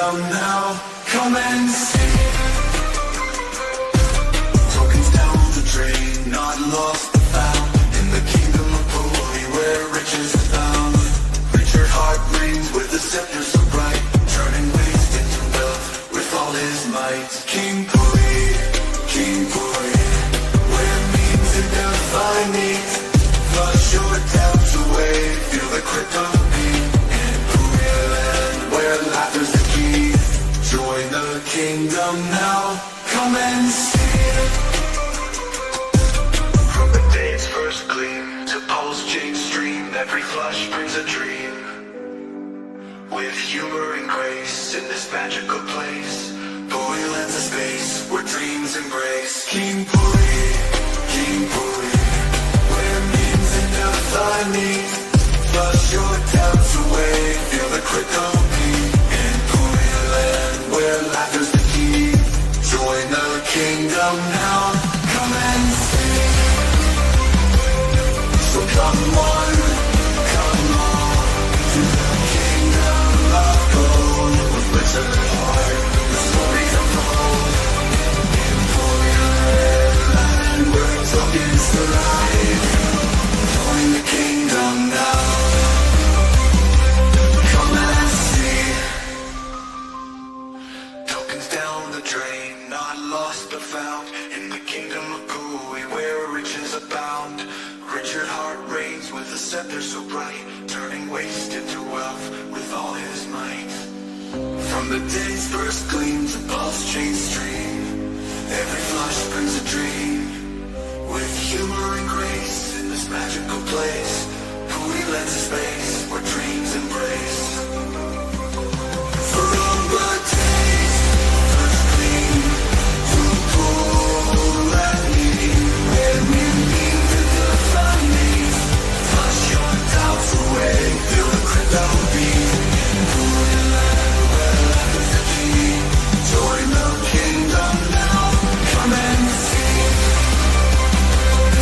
kingdom now. Come and see. Tokens down the drain, not lost but found. In the kingdom of Pooie, where riches are found. Richard Heart reigns with the scepter so bright, turning waste into wealth with all his might. King Pooie, where means and define needs. Flush your doubts away, feel the crypto beat. In Pooie land, where laughter's the key. Join the kingdom now, come and see. From the day's first gleam to Pulsechain stream, every flush brings a dream. With humor and grace in this magical place, Pooie lends a space where dreams embrace. King Pooie, where means and define needs. Flush your doubts away, feel the crypto beat. In Pooie land, where laughter's the key. Join the kingdom now, come and see. So come on, to the kingdom of gold. With Richard Heart, the stories unfold. In Pooie land, where tokens thrive. Join the kingdom now, come and see. Tokens down the drain, not lost but found. In the kingdom of Pooie, where riches abound. Richard Heart reigns with a scepter so bright, turning waste into wealth with all his might. From the day's first gleam to Pulsechain stream, every flush brings a dream. With humor and grace in this magical place, Pooie lends a space where dreams embrace. From the day's first gleam to Pooie land, where new means and define needs. Flush your doubts away, feel the crypto beat. In Pooie land, where life is the key. Join the kingdom now, come and see.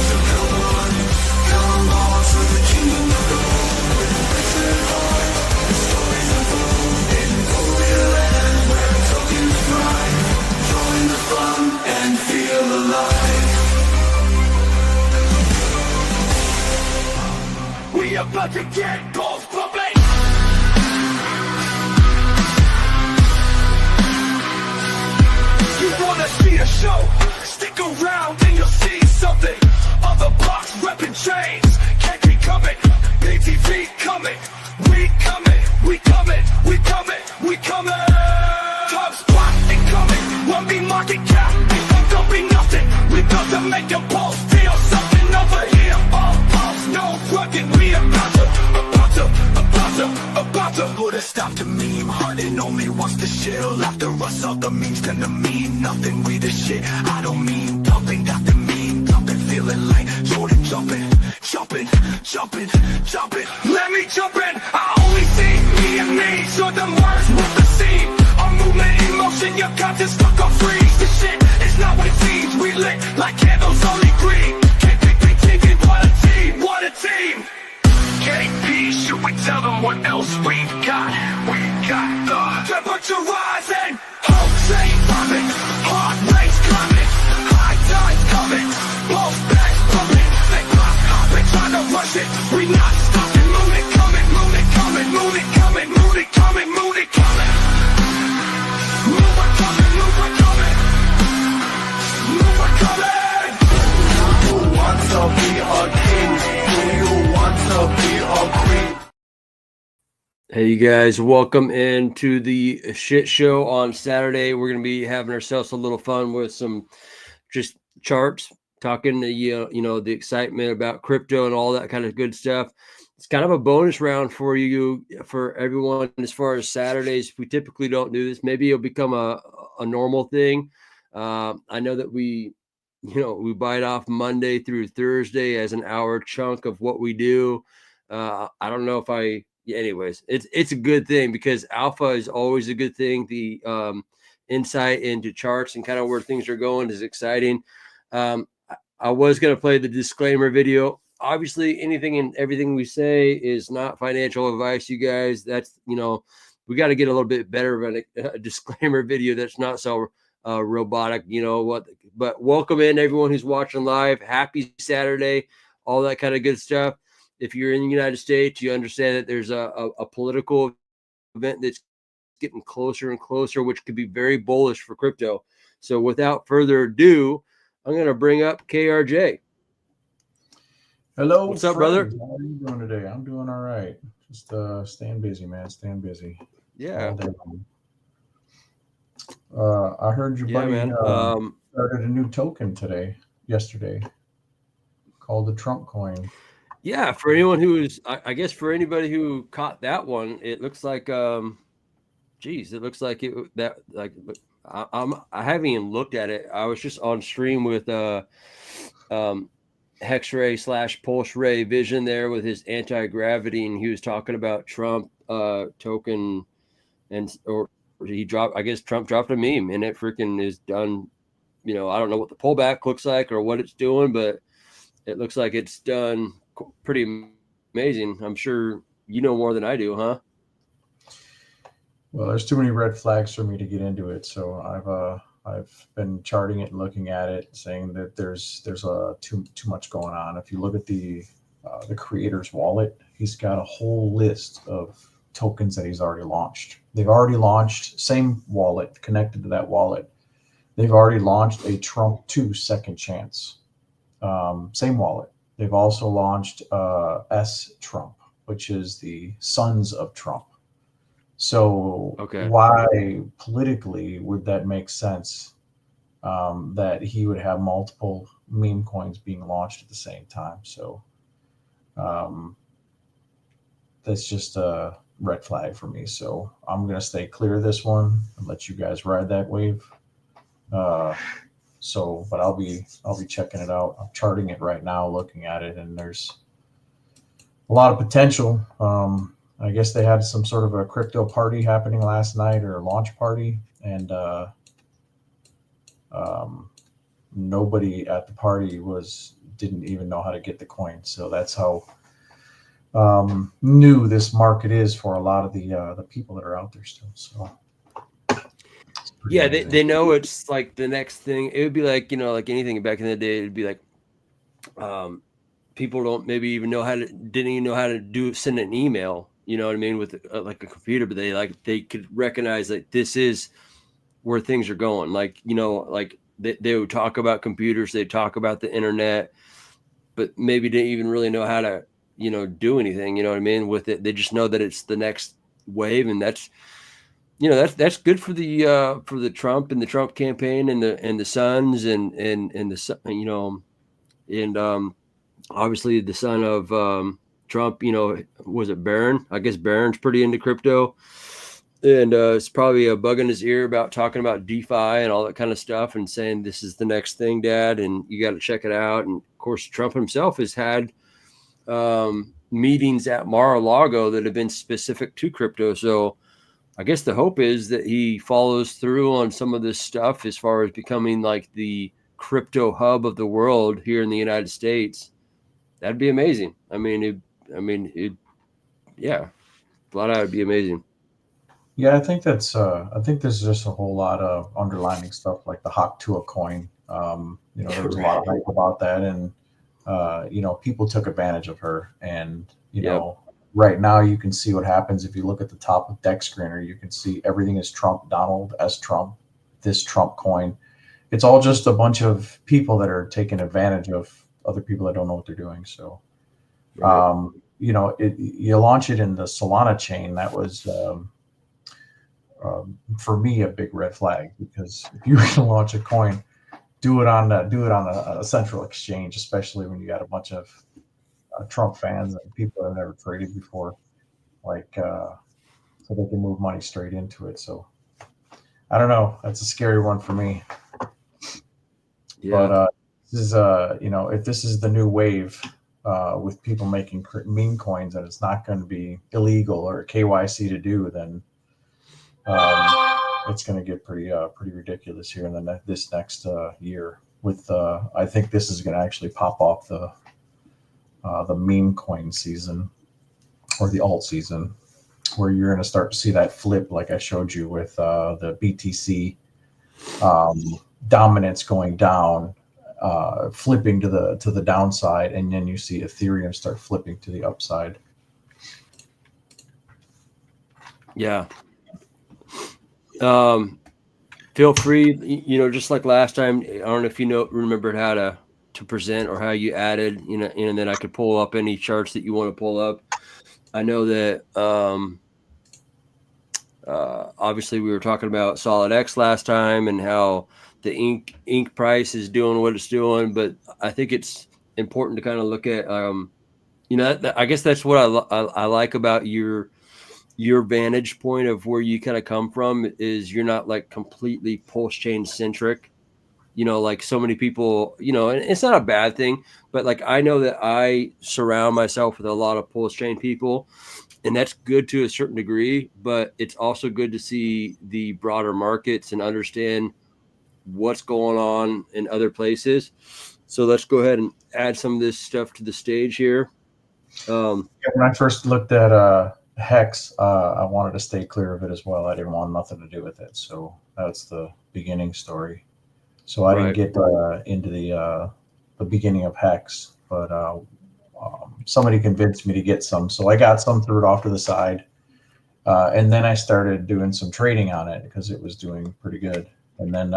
So come on to the kingdom of gold. With Richard Heart, the stories unfold. In Pooie land, where tokens thrive. Join the fun and feel alive. We about to get balls pumping. You wanna see a show? Stick around and you'll see something. Other blocks repping chains, can't be coming. ATV coming, we coming, we coming, we coming, we coming. Top spot incoming, 1B market cap, don't be nothing. We got to make your pulse feel something over here. All pulse, no rugged, we about to put a stop to meme hunting. Only wants to chill. After us, all the memes gonna mean nothing. We the shit, I don't mean dumping. Got the meme dumping, feeling like Jordan jumping. Let me jump in. I only see me and me, so them words with the scene. A movement in motion, your conscience stuck on freeze. This shit is not what it seems. We lit like candles, only green. Can't think it, what a team. KP, should we tell them what else we got? We got the temperature rising, whole chain popping, heart rate's climbing, high tide's coming, both bags pumping, they block hopping, trying to rush it, we not stopping, moon it coming, moon it coming, moon it coming, moon it coming, moon it coming, moon it coming, moon it coming, moon it coming. Who wants to be a king? Do you want to be a queen? Hey, you guys, welcome into the shit show on Saturday. We're going to be having ourselves a little fun with some just charts, talking to the excitement about crypto and all that kind of good stuff. It's kind of a bonus round for you, for everyone. As far as Saturdays, we typically don't do this. Maybe it'll become a normal thing. I know that we bite off Monday through Thursday as an hour chunk of what we do. I don't know if anyways, it's a good thing because alpha is always a good thing. The insight into charts and kind of where things are going is exciting. I was going to play the disclaimer video. Obviously, anything and everything we say is not financial advice, you guys. That's, we got to get a little bit better of a disclaimer video that's not so robotic, you know what. But welcome in everyone who's watching live. Happy Saturday, all that kind of good stuff. If you're in the United States, you understand that there's a political event that's getting closer and closer, which could be very bullish for crypto. So without further ado, I'm going to bring up KRJ. Hello, what's up, brother? How are you doing today? I'm doing all right. Just staying busy, man. Staying busy. Yeah. All day long. I heard your buddy started a new token yesterday, called the Trump coin. Yeah, for anyone who's, I guess for anybody who caught that one, it looks like, geez, it looks like I haven't even looked at it. I was just on stream with Hexray / Pulse Ray Vision there with his anti-gravity, and he was talking about Trump token, or he dropped, I guess Trump dropped a meme, and it freaking is done. You know, I don't know what the pullback looks like or what it's doing, but it looks like it's done pretty amazing. I'm sure you know more than I do, huh? Well, there's too many red flags for me to get into it, so I've been charting it and looking at it, saying that there's too much going on. If you look at the creator's wallet, he's got a whole list of tokens that he's already launched. They've already launched, same wallet connected to that wallet. They've already launched a Trump 2 second chance. Same wallet. They've also launched S Trump, which is the sons of Trump. So why politically would that make sense that he would have multiple meme coins being launched at the same time? So that's just a red flag for me. So I'm going to stay clear of this one and let you guys ride that wave. But I'll be checking it out. I'm charting it right now, looking at it, and there's a lot of potential. I guess they had some sort of a crypto party happening last night, or a launch party, and nobody at the party didn't even know how to get the coin. So that's how new this market is for a lot of the people that are out there still. So yeah, they know it's like the next thing. It would be like, you know, like anything back in the day, it'd be like people didn't even know how to send an email, you know what I mean, with like a computer, but they could recognize that this is where things are going. Like, you know, like they would talk about computers, they talk about the internet, but maybe didn't even really know how to, you know, do anything, you know what I mean, with it. They just know that it's the next wave, and that's, you know, that's good for the Trump and the Trump campaign and the sons and the, you know, and obviously the son of Trump, you know, was it Barron? I guess Barron's pretty into crypto, and it's probably a bug in his ear about talking about DeFi and all that kind of stuff, and saying this is the next thing, Dad, and you got to check it out. And of course, Trump himself has had meetings at Mar-a-Lago that have been specific to crypto. So I guess the hope is that he follows through on some of this stuff as far as becoming like the crypto hub of the world here in the United States. That'd be amazing. Yeah, flat out, it'd be amazing. Yeah, I think there's just a whole lot of underlining stuff like the Haktua coin. You know, there was a lot of hype about that, and you know, people took advantage of her. And you know, right now you can see what happens if you look at the top of Deck Screener. You can see everything is Trump, Donald S. Trump, this Trump coin. It's all just a bunch of people that are taking advantage of other people that don't know what they're doing. So, you know, you launch it in the Solana chain. That was for me a big red flag, because if you're going to launch a coin, do it on a central exchange, especially when you got a bunch of Trump fans and people that have never traded before, like so they can move money straight into it. So I don't know. That's a scary one for me. Yeah. But this is you know, if this is the new wave with people making meme coins, and it's not going to be illegal or KYC to do, then it's going to get pretty ridiculous here in this next year. With I think this is going to actually pop off the meme coin season, or the alt season. where you're going to start to see that flip, like I showed you with the BTC dominance going down, flipping to the downside, and then you see Ethereum start flipping to the upside. Yeah. Feel free, just like last time. I don't know if remembered how to present or how you added, and then I could pull up any charts that you want to pull up. I know that obviously we were talking about SolidX last time and how the ink price is doing what it's doing, but I think it's important to kind of look at I guess that's what I like about your vantage point of where you kind of come from, is you're not like completely Pulsechain centric, like so many people, and it's not a bad thing, but like I know that I surround myself with a lot of Pulsechain people, and that's good to a certain degree, but it's also good to see the broader markets and understand what's going on in other places. So let's go ahead and add some of this stuff to the stage here. When I first looked at Hex, I wanted to stay clear of it as well. I didn't want nothing to do with it. So that's the beginning story. So I didn't get into the beginning of Hex, but somebody convinced me to get some. So I got some, threw it off to the side. And then I started doing some trading on it because it was doing pretty good. And then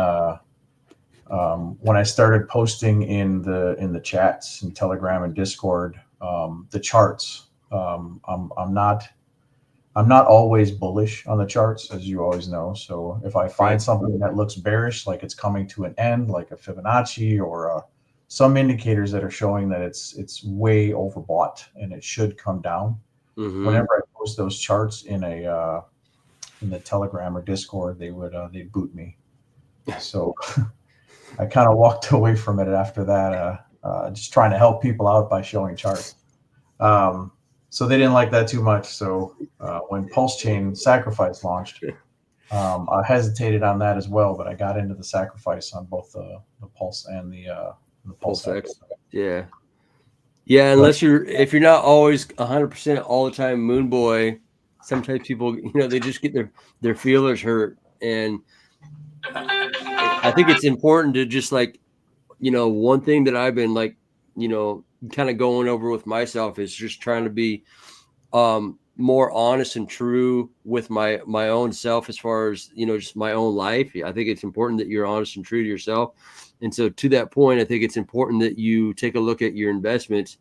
when I started posting in the chats and Telegram and Discord, the charts, I'm not always bullish on the charts, as you always know. So if I find something that looks bearish, like it's coming to an end, like a Fibonacci or some indicators that are showing that it's way overbought and it should come down. Mm-hmm. Whenever I post those charts in the Telegram or Discord, they'd boot me. So I kind of walked away from it after that, just trying to help people out by showing charts. So they didn't like that too much. So when Pulsechain Sacrifice launched, I hesitated on that as well, but I got into the Sacrifice on both the Pulse and the Pulsechain. Yeah. Yeah, unless if you're not always 100% all the time Moon Boy, sometimes people, they just get their feelers hurt. And I think it's important to just like, one thing that I've been like, kind of going over with myself is just trying to be more honest and true with my own self as far as, just my own life. I think it's important that you're honest and true to yourself. And so to that point, I think it's important that you take a look at your investments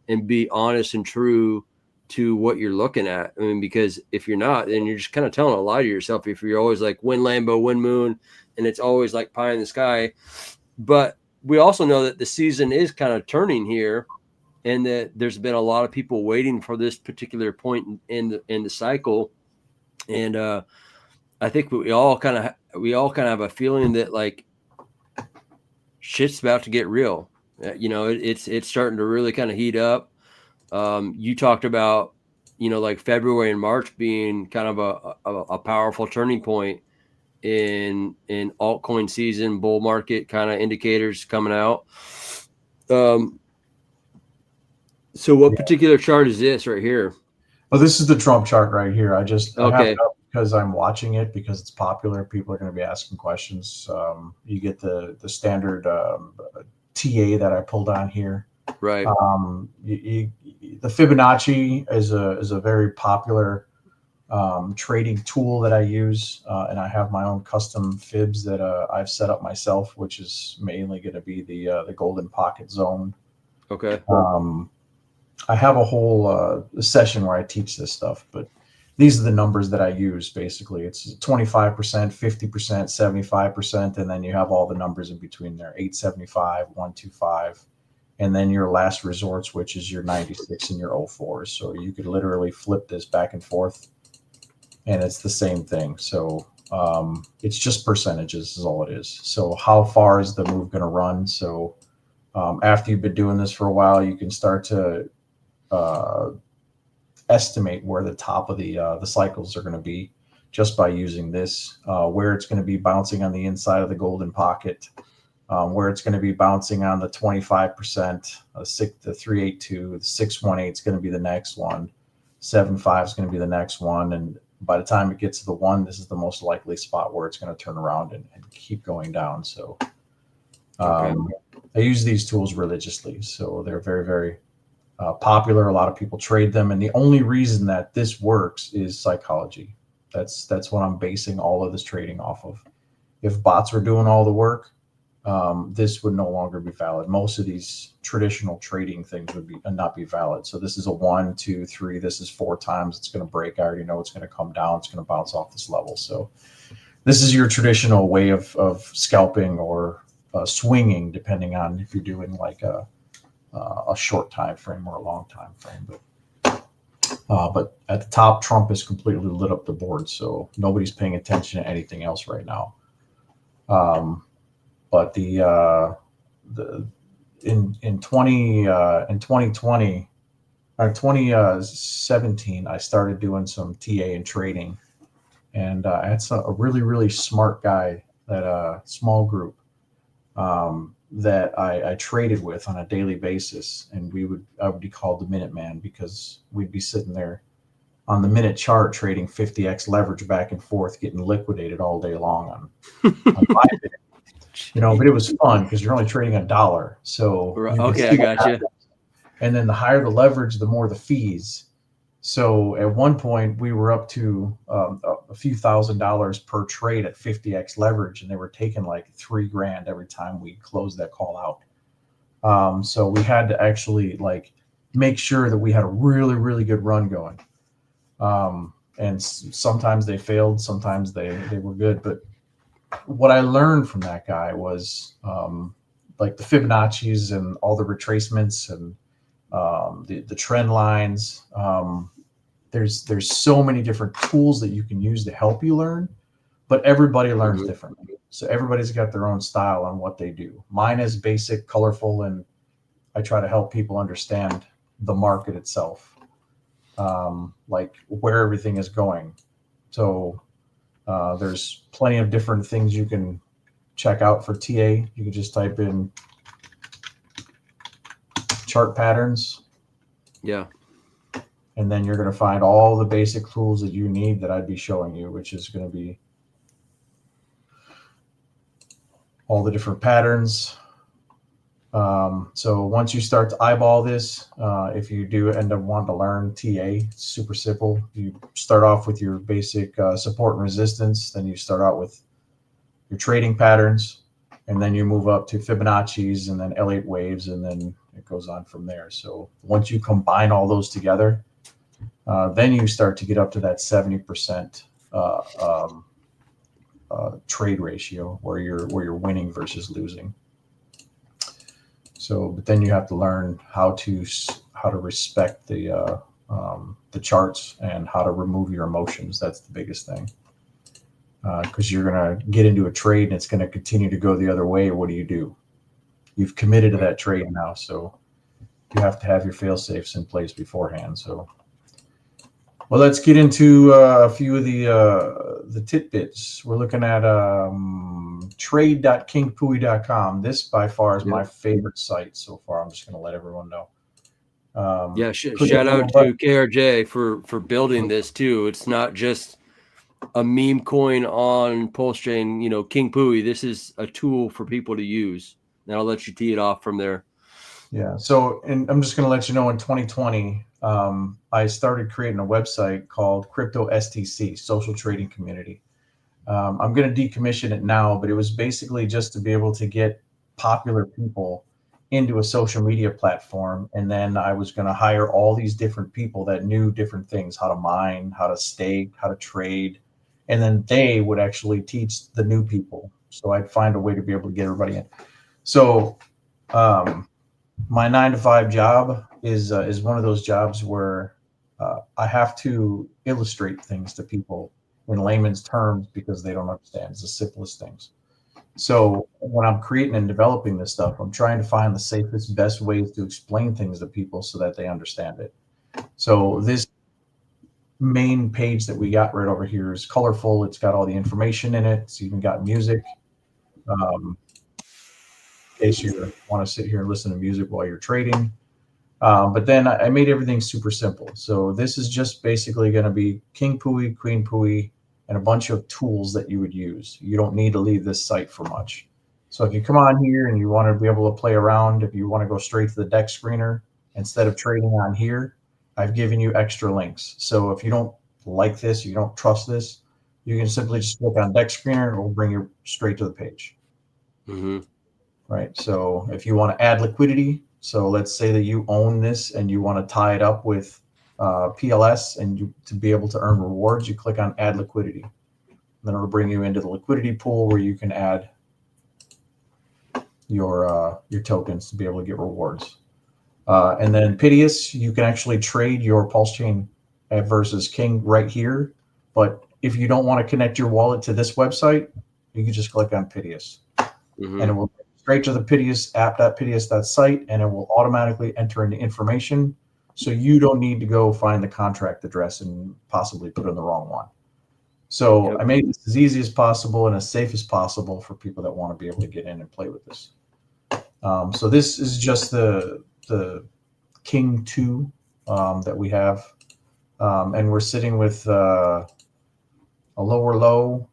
and be honest and true to what you're looking at. I mean, because if you're not, then you're just kind of telling a lie to yourself. If you're always like win Lambo, win Moon, and it's always like pie in the sky. But we also know that the season is kind of turning here, and that there's been a lot of people waiting for this particular point in the cycle. And I think we all kind of have a feeling that like shit's about to get real. It's starting to really kind of heat up. You talked about, like February and March being kind of a powerful turning point in altcoin season, bull market kind of indicators coming out. So what particular chart is this right here? Well, this is the Trump chart right here. I have it up because I'm watching it because it's popular. People are going to be asking questions. You get the standard TA that I pulled on here. Right. The Fibonacci is a very popular trading tool that I use, and I have my own custom fibs that I've set up myself, which is mainly going to be the golden pocket zone. Okay. I have a whole session where I teach this stuff, but these are the numbers that I use. Basically, it's 25%, 50%, 75%, and then you have all the numbers in between there: 875, 125, and then your last resorts, which is your 96 and your 04s. So you could literally flip this back and forth, and it's the same thing. So it's just percentages is all it is. So how far is the move going to run? So after you've been doing this for a while, you can start to estimate where the top of the cycles are going to be just by using this, where it's going to be bouncing on the inside of the golden pocket, where it's going to be bouncing on the 25%, the 382, the 618 is going to be the next one. 7.5 is going to be the next one. And by the time it gets to the 1, this is the most likely spot where it's going to turn around and keep going down. So I use these tools religiously. So they're very, very popular. A lot of people trade them. And the only reason that this works is psychology. That's what I'm basing all of this trading off of. If bots were doing all the work, this would no longer be valid. Most of these traditional trading things would not be valid. So this is a 1, 2, 3. This is 4 times. It's going to break. I already know it's going to come down. It's going to bounce off this level. So this is your traditional way of scalping or swinging, depending on if you're doing like a short time frame or a long time frame. But at the top, Trump has completely lit up the board, so nobody's paying attention to anything else right now. But in 2020 or 2017, I started doing some TA and trading, and I had a really smart guy, that small group that I traded with on a daily basis, and I would be called the Minuteman, because we'd be sitting there on the minute chart trading 50x leverage back and forth, getting liquidated all day long on Bybit. But it was fun because you're only trading $1. So okay, I got you. And then the higher the leverage, the more the fees. So at one point we were up to a few $1,000s per trade at 50x leverage, and they were taking like $3,000 every time we closed that call out. So we had to actually like make sure that we had a really good run going. And sometimes they failed, sometimes they were good. But what I learned from that guy was like the Fibonacci's and all the retracements and the trend lines. There's so many different tools that you can use to help you learn, but everybody learns differently. So everybody's got their own style on what they do. Mine is basic, colorful, and I try to help people understand the market itself, like where everything is going. So there's plenty of different things you can check out for TA. You can just type in chart patterns. Yeah. And then you're going to find all the basic tools that you need that I'd be showing you, which is going to be all the different patterns. So once you start to eyeball this, if you do end up wanting to learn TA, it's super simple. You start off with your basic support and resistance. Then you start out with your trading patterns, and then you move up to Fibonacci's and then L8 waves, and then it goes on from there. So once you combine all those together, then you start to get up to that 70% trade ratio where you're winning versus losing. So, but then you have to learn how to respect the charts and how to remove your emotions. That's the biggest thing, because you're gonna get into a trade and it's gonna continue to go the other way. What do? You've committed to that trade now, so you have to have your fail safes in place beforehand. So, well, let's get into a few of the tidbits. We're looking at trade.kingpooie.com. This by far is my favorite site so far. I'm just going to let everyone know. Shout out to KRJ for building this too. It's not just a meme coin on Pulsechain, King Pooie. This is a tool for people to use. And I'll let you tee it off from there. Yeah. So, and I'm just going to let you know, in 2020, I started creating a website called Crypto STC, Social Trading Community. I'm going to decommission it now, but it was basically just to be able to get popular people into a social media platform. And then I was going to hire all these different people that knew different things, how to mine, how to stake, how to trade. And then they would actually teach the new people. So I'd find a way to be able to get everybody in. So my 9-to-5 job is one of those jobs where I have to illustrate things to people in layman's terms because they don't understand. It's the simplest things. So when I'm creating and developing this stuff, I'm trying to find the safest, best ways to explain things to people so that they understand it. So this main page that we got right over here is colorful. It's got all the information in it. It's even got music. In case you want to sit here and listen to music while you're trading. But then I made everything super simple. So this is just basically going to be King Pooie, Queen Pooie, and a bunch of tools that you would use. You don't need to leave this site for much. So if you come on here and you want to be able to play around, if you want to go straight to the deck screener, instead of trading on here, I've given you extra links. So if you don't like this, you don't trust this, you can simply just click on deck screener and it will bring you straight to the page. Mm-hmm. Right. So if you want to add liquidity, so let's say that you own this and you want to tie it up with PLS and you to be able to earn rewards, you click on add liquidity. Then it'll bring you into the liquidity pool where you can add your tokens to be able to get rewards. And then Piteous, you can actually trade your Pulsechain versus King right here. But if you don't want to connect your wallet to this website, you can just click on Piteous. Mm-hmm. And it will go straight to the Piteous app.piteous.site, and it will automatically enter in the information. So you don't need to go find the contract address and possibly put in the wrong one. So Yep. I made this as easy as possible and as safe as possible for people that want to be able to get in and play with this. So this is just the King 2 that we have. And we're sitting with a lower low.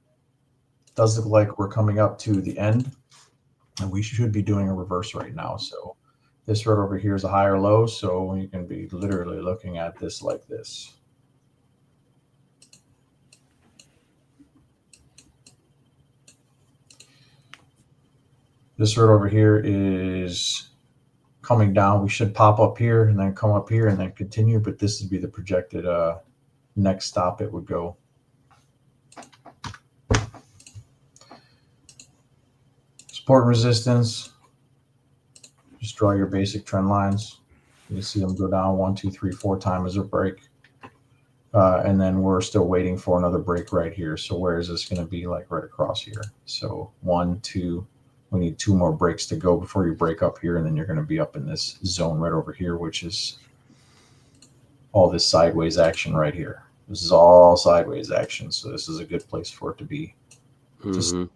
Does look like we're coming up to the end. And we should be doing a reverse right now. So this right over here is a higher low. So you can be literally looking at this like this. This right over here is coming down. We should pop up here and then come up here and then continue. But this would be the projected next stop it would go. Support and resistance. Just draw your basic trend lines. You see them go down 1, 2, 3, 4 times a break. And then we're still waiting for another break right here. So where is this going to be? Like right across here. So 1, 2, we need 2 more breaks to go before you break up here. And then you're going to be up in this zone right over here, which is all this sideways action right here. This is all sideways action. So this is a good place for it to be. Mm-hmm.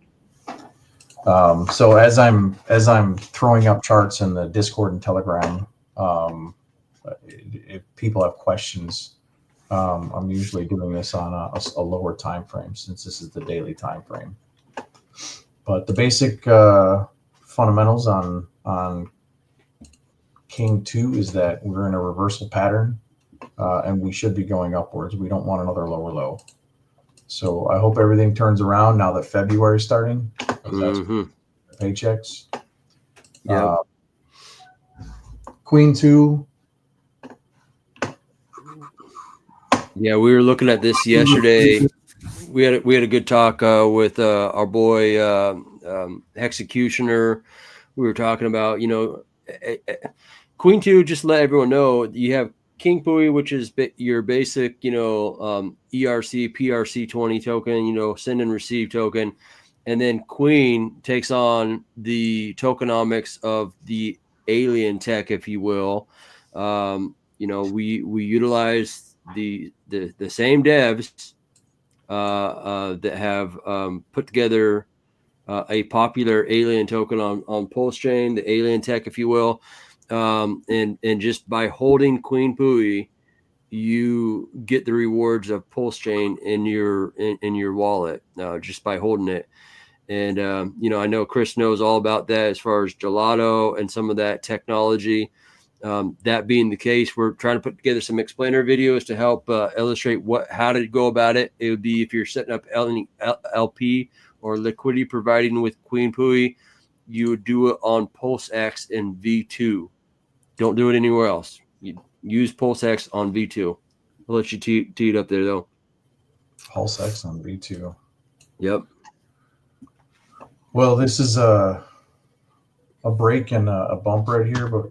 So as I'm throwing up charts in the Discord and Telegram, if people have questions, I'm usually doing this on a lower time frame since this is the daily time frame. But the basic fundamentals on King 2 is that we're in a reversal pattern, and we should be going upwards. We don't want another lower low. So I hope everything turns around now that February is starting. Mm-hmm. Paychecks. Yep. Queen 2. Yeah, we were looking at this yesterday. We had a good talk with our boy Executioner. We were talking about, Queen 2. Just let everyone know you have King Pooie, which is your basic, ERC PRC20 token, send and receive token, and then Queen takes on the tokenomics of the alien tech, if you will. We utilize the same devs that have put together a popular alien token on Pulsechain, the alien tech, if you will. And just by holding Queen Pooie, you get the rewards of Pulsechain in your wallet just by holding it. And I know Chris knows all about that as far as gelato and some of that technology. That being the case, we're trying to put together some explainer videos to help illustrate how to go about it. It would be if you're setting up LP or liquidity providing with Queen Pooie, you would do it on Pulsex and V2. Don't do it anywhere else. You use Pulsex on V2. I'll let you tee it up there, though. Pulsex on V2. Yep. Well, this is a break and a bump right here, but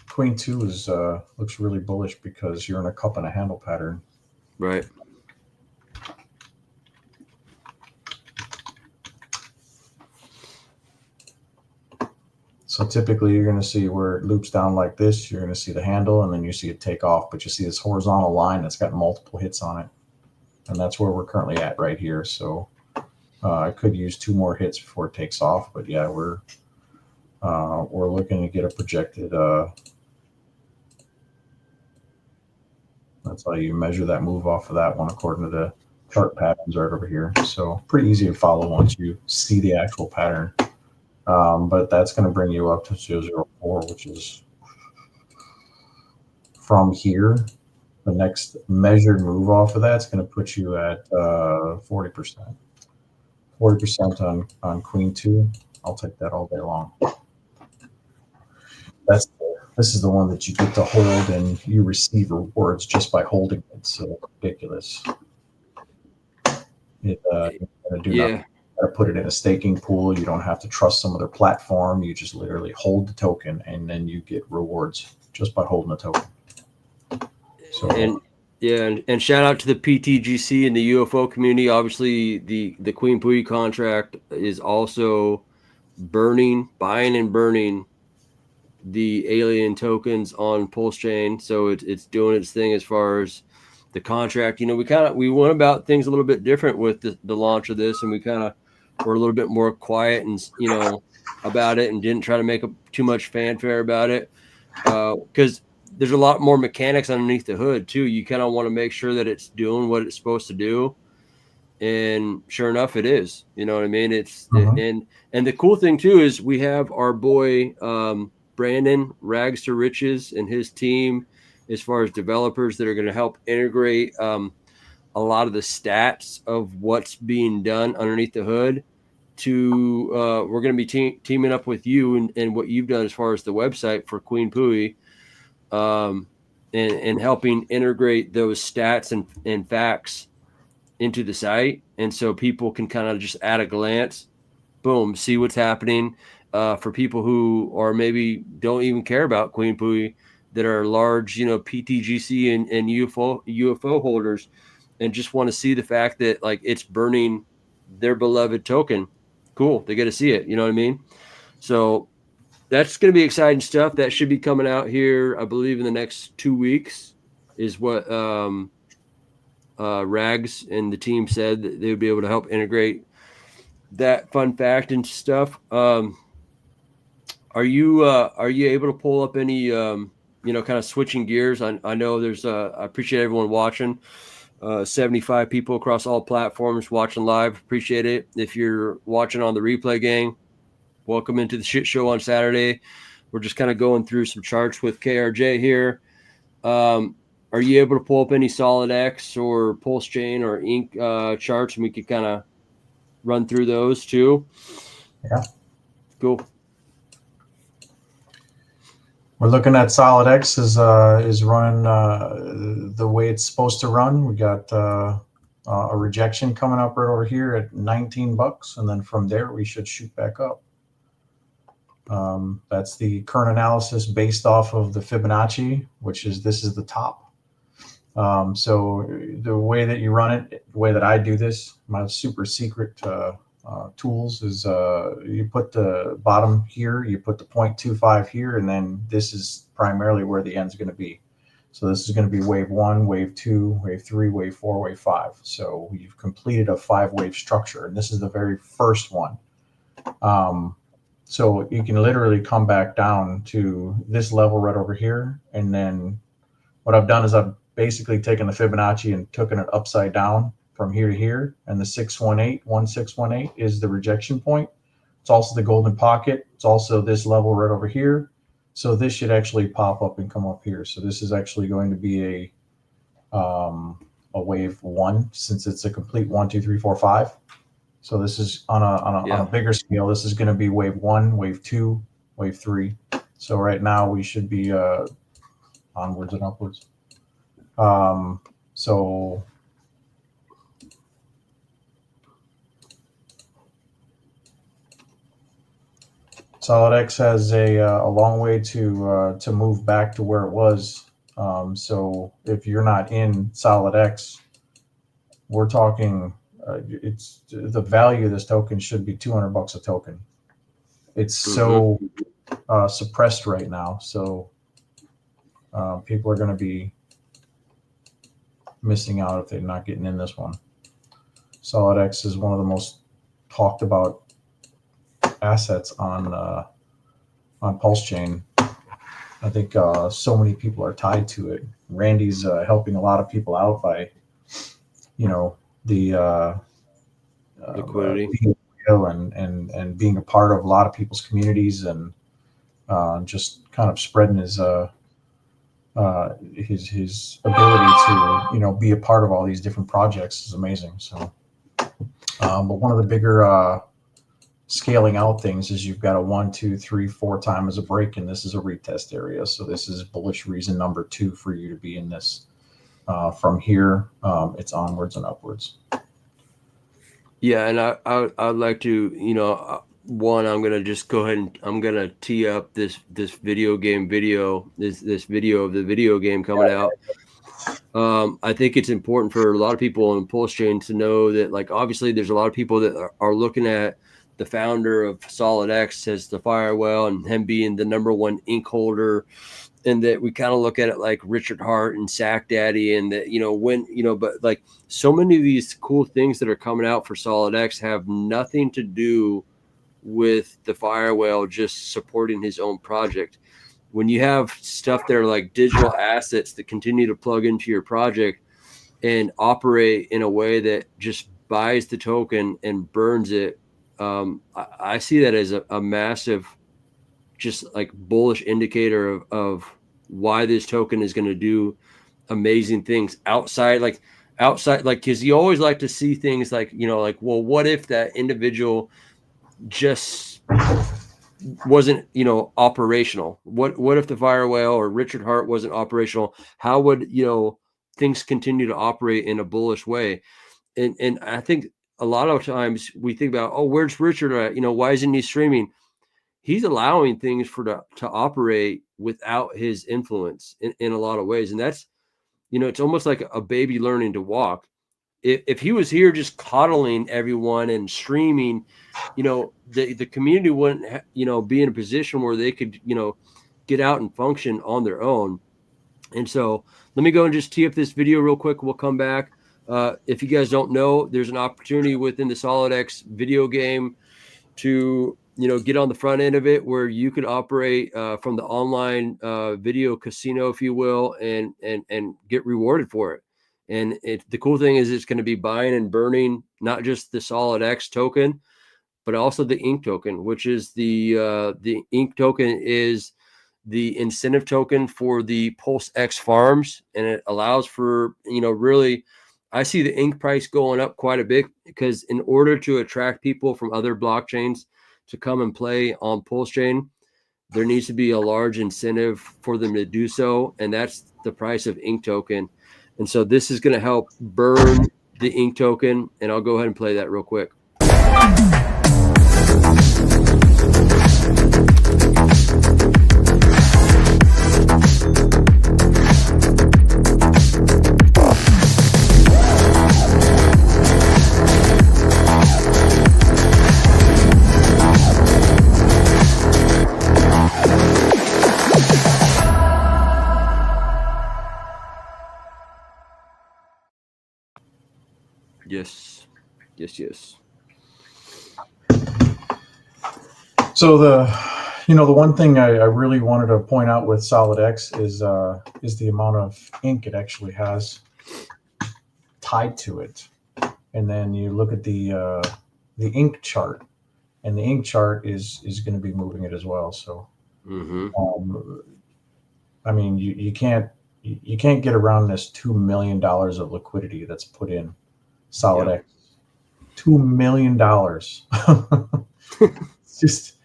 Queen 2 is looks really bullish because you're in a cup and a handle pattern. Right. So typically you're going to see where it loops down like this, you're going to see the handle and then you see it take off, but you see this horizontal line that's got multiple hits on it. And that's where we're currently at right here. So I could use 2 more hits before it takes off, but yeah, we're looking to get a projected That's how you measure that move off of that one according to the chart patterns right over here. So pretty easy to follow once you see the actual pattern. But that's going to bring you up to 0.004, which is from here. The next measured move off of that's going to put you at 40%. 40% on Queen 2. I'll take that all day long. This is the one that you get to hold and you receive rewards just by holding it. So ridiculous. You're gonna do nothing. You gotta put it in a staking pool. You don't have to trust some other platform. You just literally hold the token and then you get rewards just by holding the token. So and shout out to the PTGC and the UFO community. Obviously, the Queen Pooie contract is also buying and burning the alien tokens on Pulsechain. So it's doing its thing as far as the contract. You know, we went about things a little bit different with the launch of this, and we kind of were a little bit more quiet and, you know, about it, and didn't try to make too much fanfare about it, because there's a lot more mechanics underneath the hood too. You kind of want to make sure that it's doing what it's supposed to do, and sure enough, it is. You know what I mean? And the cool thing too is we have our boy Brandon Rags to Riches and his team, as far as developers that are going to help integrate a lot of the stats of what's being done underneath the hood. We're going to be teaming up with you and what you've done as far as the website for Queen Pooie, and helping integrate those stats and facts into the site, and so people can kind of just at a glance, boom, see what's happening. For people who are maybe don't even care about Queen Pooie, that are large, you know, PTGC and UFO holders, and just want to see the fact that like it's burning their beloved token. Cool, they get to see it. You know what I mean? So that's going to be exciting stuff. That should be coming out here, I believe, in the next 2 weeks. Is what Rags and the team said, that they would be able to help integrate that fun fact and stuff. Are you able to pull up any you know, kind of switching gears? I know there's I appreciate everyone watching. 75 people across all platforms watching live. Appreciate it. If you're watching on the replay, gang, welcome into the shit show on Saturday. We're just kind of going through some charts with KRJ here. Are you able to pull up any SolidX or Pulsechain or Ink charts, and we could kind of run through those too? Yeah. Cool. We're looking at SolidX is running the way it's supposed to run. We got a rejection coming up right over here at $19, and then from there we should shoot back up. That's the current analysis based off of the Fibonacci, this is the top. So the way that you run it, the way that I do this, my super secret tools is you put the bottom here, you put the 0.25 here, and then this is primarily where the end's going to be. So this is going to be wave 1, wave 2, wave 3, wave 4, wave 5. So you've completed a 5-wave structure, and this is the very first one. So you can literally come back down to this level right over here, and then what I've done is I've basically taken the Fibonacci and taken it upside down from here to here, and the 1618 is the rejection point. It's also the golden pocket. It's also this level right over here. So this should actually pop up and come up here. So this is actually going to be a wave 1, since it's a complete 1, 2, 3, 4, 5. So this is on a bigger scale. This is going to be wave 1, wave 2, wave 3. So right now we should be onwards and upwards. So SolidX has a long way to move back to where it was. So if you're not in SolidX, we're talking it's the value of this token should be $200 a token. It's so suppressed right now, so people are going to be missing out if they're not getting in this one. SolidX is one of the most talked about assets on Pulsechain. I think so many people are tied to it. Randy's helping a lot of people out by, the Liquidity. being real and being a part of a lot of people's communities and just kind of spreading his ability to be a part of all these different projects is amazing. So, but one of the bigger scaling out things is you've got a 1, 2, 3, 4 time as a break, and this is a retest area. So this is bullish reason number 2 for you to be in this. From here, it's onwards and upwards. Yeah, and I'd like to, one, I'm gonna just go ahead and I'm gonna tee up this video of the video game coming out. I think it's important for a lot of people in Pulsechain to know that, like, obviously there's a lot of people that are looking at the founder of SolidX as the firewall and him being the #1 ink holder, and that we kind of look at it like Richard Hart and Sack Daddy, and that, but like so many of these cool things that are coming out for SolidX have nothing to do with the firewall just supporting his own project. When you have stuff that are like digital assets that continue to plug into your project and operate in a way that just buys the token and burns it, I see that as a massive, just like bullish indicator of why this token is going to do amazing things outside, because you always like to see things like, well, what if that individual just wasn't, operational? What if the firewall or Richard Hart wasn't operational? How would, things continue to operate in a bullish way? And I think a lot of times we think about, oh, where's Richard at? Why isn't he streaming? He's allowing things to operate without his influence in a lot of ways. And that's, it's almost like a baby learning to walk. If he was here just coddling everyone and streaming, the community wouldn't, be in a position where they could, get out and function on their own. And so let me go and just tee up this video real quick. We'll come back. If you guys don't know, there's an opportunity within the SolidX video game to, get on the front end of it where you could operate from the online video casino, if you will, and get rewarded for it. And the cool thing is it's going to be buying and burning not just the SolidX token, but also the ink token, which is the ink token is the incentive token for the Pulsechain farms, and it allows for, really, I see the ink price going up quite a bit because in order to attract people from other blockchains to come and play on Pulsechain, there needs to be a large incentive for them to do so, and that's the price of ink token. And so this is going to help burn the ink token, and I'll go ahead and play that real quick. Yes. So the one thing I really wanted to point out with SolidX is the amount of ink it actually has tied to it. And then you look at the ink chart, and the ink chart is going to be moving it as well. So, I mean, you can't get around this $2 million of liquidity that's put in SolidX. Yeah. $2 million. It's just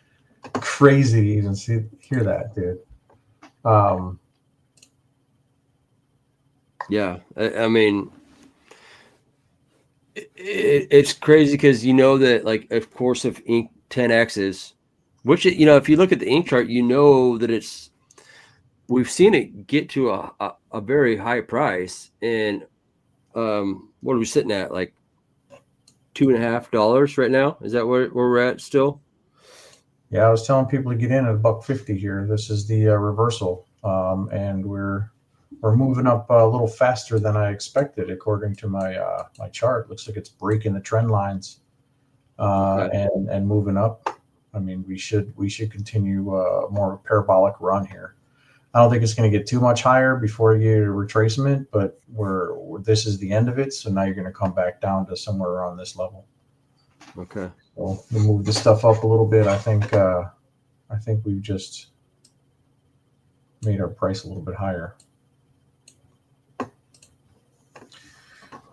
crazy to even hear that, dude. Yeah, I mean, it's crazy because that, like, of course, if ink 10x's, which, if you look at the ink chart, that we've seen it get to a very high price. And what are we sitting at? Like $2.50 right now? Is that where we're at still? Yeah, I was telling people to get in at $1.50 here. This is the reversal, and we're moving up a little faster than I expected, according to my my chart. Looks like it's breaking the trend lines and moving up. I mean, we should continue a more parabolic run here. I don't think it's going to get too much higher before you get a retracement, but this is the end of it. So now you're going to come back down to somewhere around this level. Okay. So we'll move this stuff up a little bit. I think we've just made our price a little bit higher.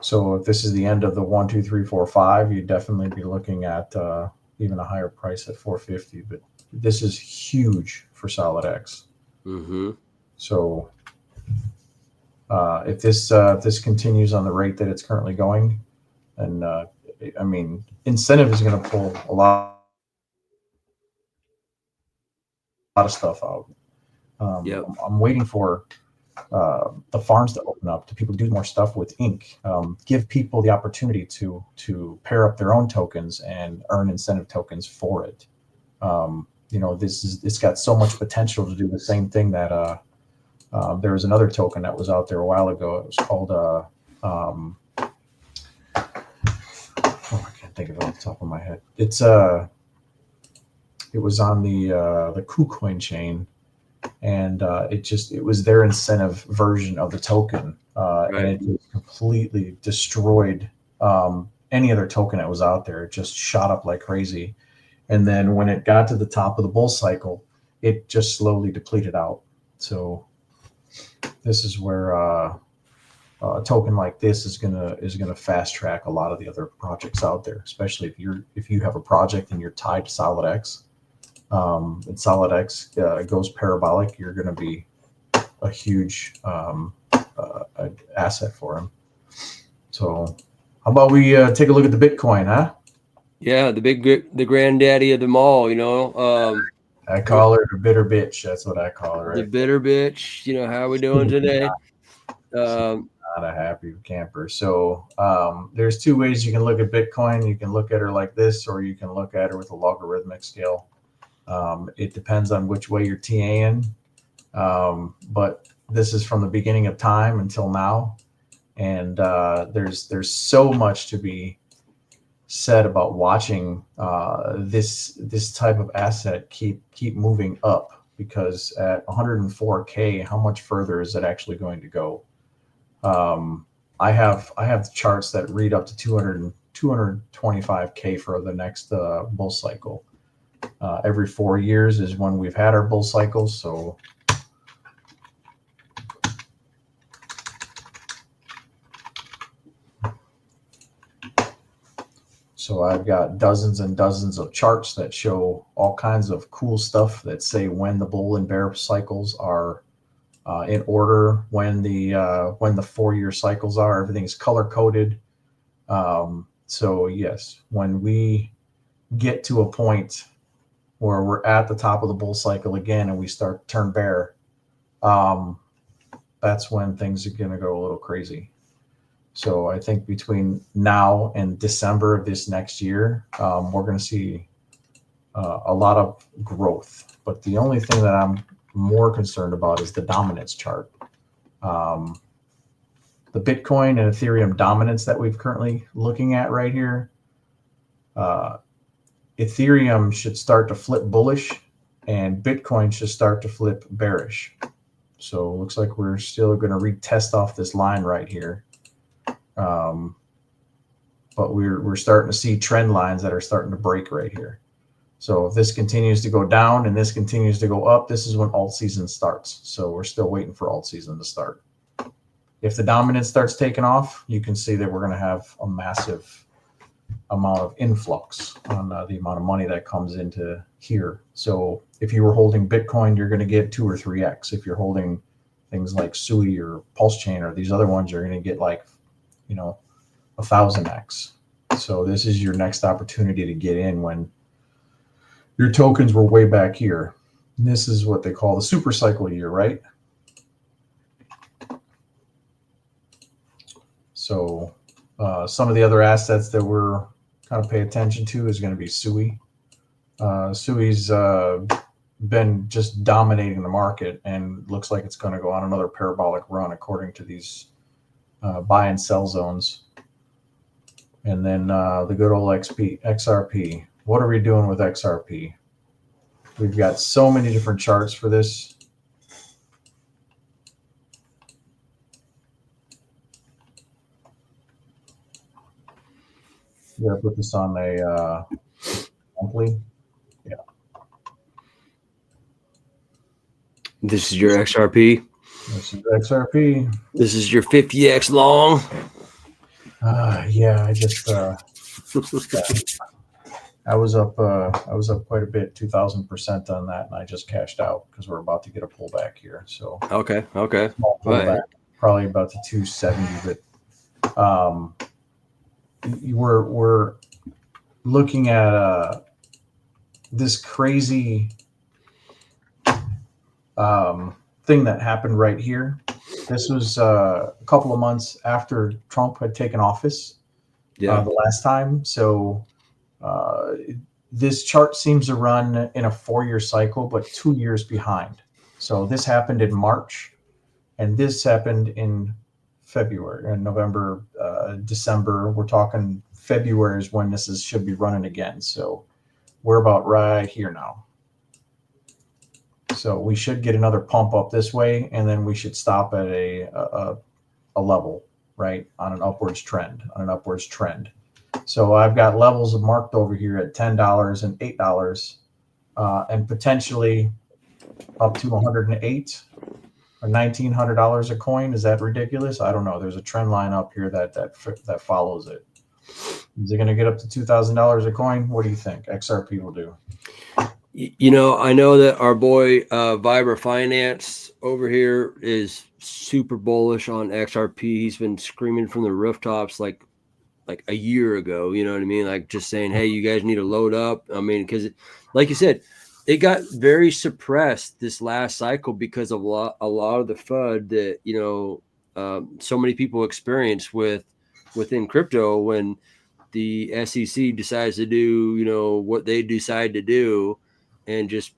So if this is the end of the 1, 2, 3, 4, 5, you'd definitely be looking at even a higher price at 450. But this is huge for SolidX. Mm-hmm. So if this continues on the rate that it's currently going, and I mean, incentive is going to pull a lot of stuff out. Yep. I'm waiting for the farms to open up, to people to do more stuff with ink, give people the opportunity to pair up their own tokens and earn incentive tokens for it. You know, it's got so much potential to do the same thing that there was another token that was out there a while ago. It was called oh, I can't think of it off the top of my head. It was on the KuCoin chain. And it was their incentive version of the token, Right. and it just completely destroyed any other token that was out there. It just shot up like crazy, and then when it got to the top of the bull cycle, it just slowly depleted out. So this is where a token like this is gonna fast track a lot of the other projects out there, especially if you have a project and you're tied to SolidX. And SolidX goes parabolic, you're going to be a huge asset for him. So how about we take a look at the Bitcoin, huh? Yeah, the granddaddy of them all, you know. I call her the bitter bitch. That's what I call her, right? The bitter bitch. You know, how are we doing today? Not a happy camper. So there's two ways you can look at Bitcoin. You can look at her like this, or you can look at her with a logarithmic scale. It depends on which way you're TAing, but this is from the beginning of time until now, and there's so much to be said about watching this type of asset keep moving up, because at 104K, how much further is it actually going to go? I have charts that read up to 225K for the next bull cycle. Every 4 years is when we've had our bull cycles. So I've got dozens and dozens of charts that show all kinds of cool stuff that say when the bull and bear cycles are in order, when the 4-year cycles are. Everything's color coded. So yes, when we get to a point where we're at the top of the bull cycle again and we start to turn bear, that's when things are going to go a little crazy. So I think between now and December of this next year, we're going to see a lot of growth. But the only thing that I'm more concerned about is the dominance chart. The Bitcoin and Ethereum dominance that we've currently looking at right here, Ethereum should start to flip bullish and Bitcoin should start to flip bearish. So it looks like we're still going to retest off this line right here. But we're starting to see trend lines that are starting to break right here. So if this continues to go down and this continues to go up, this is when alt season starts. So we're still waiting for alt season to start. If the dominance starts taking off, you can see that we're going to have a massive amount of influx on the amount of money that comes into here. So if you were holding Bitcoin, you're going to get 2 or 3x. If you're holding things like Pooie or Pulsechain or these other ones, you're going to get like, 1,000x. So this is your next opportunity to get in when your tokens were way back here. And this is what they call the super cycle year, right? So some of the other assets that we're kind of pay attention to is going to be Pooie. Sui's been just dominating the market and looks like it's going to go on another parabolic run according to these buy and sell zones. And then the good old XRP. What are we doing with XRP? We've got so many different charts for this. We gotta put this on a monthly. Yeah. This is your XRP. This is XRP. This is your 50x long. Yeah, I just I was up quite a bit, 2,000% on that, and I just cashed out because we're about to get a pullback here. So Okay. small pullback, probably about to 270, but we're looking at this crazy thing that happened right here. This was a couple of months after Trump had taken office the last time. So this chart seems to run in a 4-year cycle, but 2 years behind. So this happened in March, and this happened in February and November, December. We're talking February is when this should be running again. So we're about right here now. So we should get another pump up this way, and then we should stop at a level, right, on an upwards trend, So I've got levels marked over here at $10 and $8, and potentially up to 108 or $1,900 a coin. Is that ridiculous? I don't know. There's a trend line up here that follows it. Is it going to get up to $2,000 a coin? What do you think XRP will do? You know, I know that our boy Vibra Finance over here is super bullish on XRP. He's been screaming from the rooftops like a year ago, you know what I mean? Like just saying, hey, you guys need to load up. I mean, because like you said, it got very suppressed this last cycle because of a lot of the FUD that, you know, so many people experience within crypto when the SEC decides to do, you know, what they decide to do and just,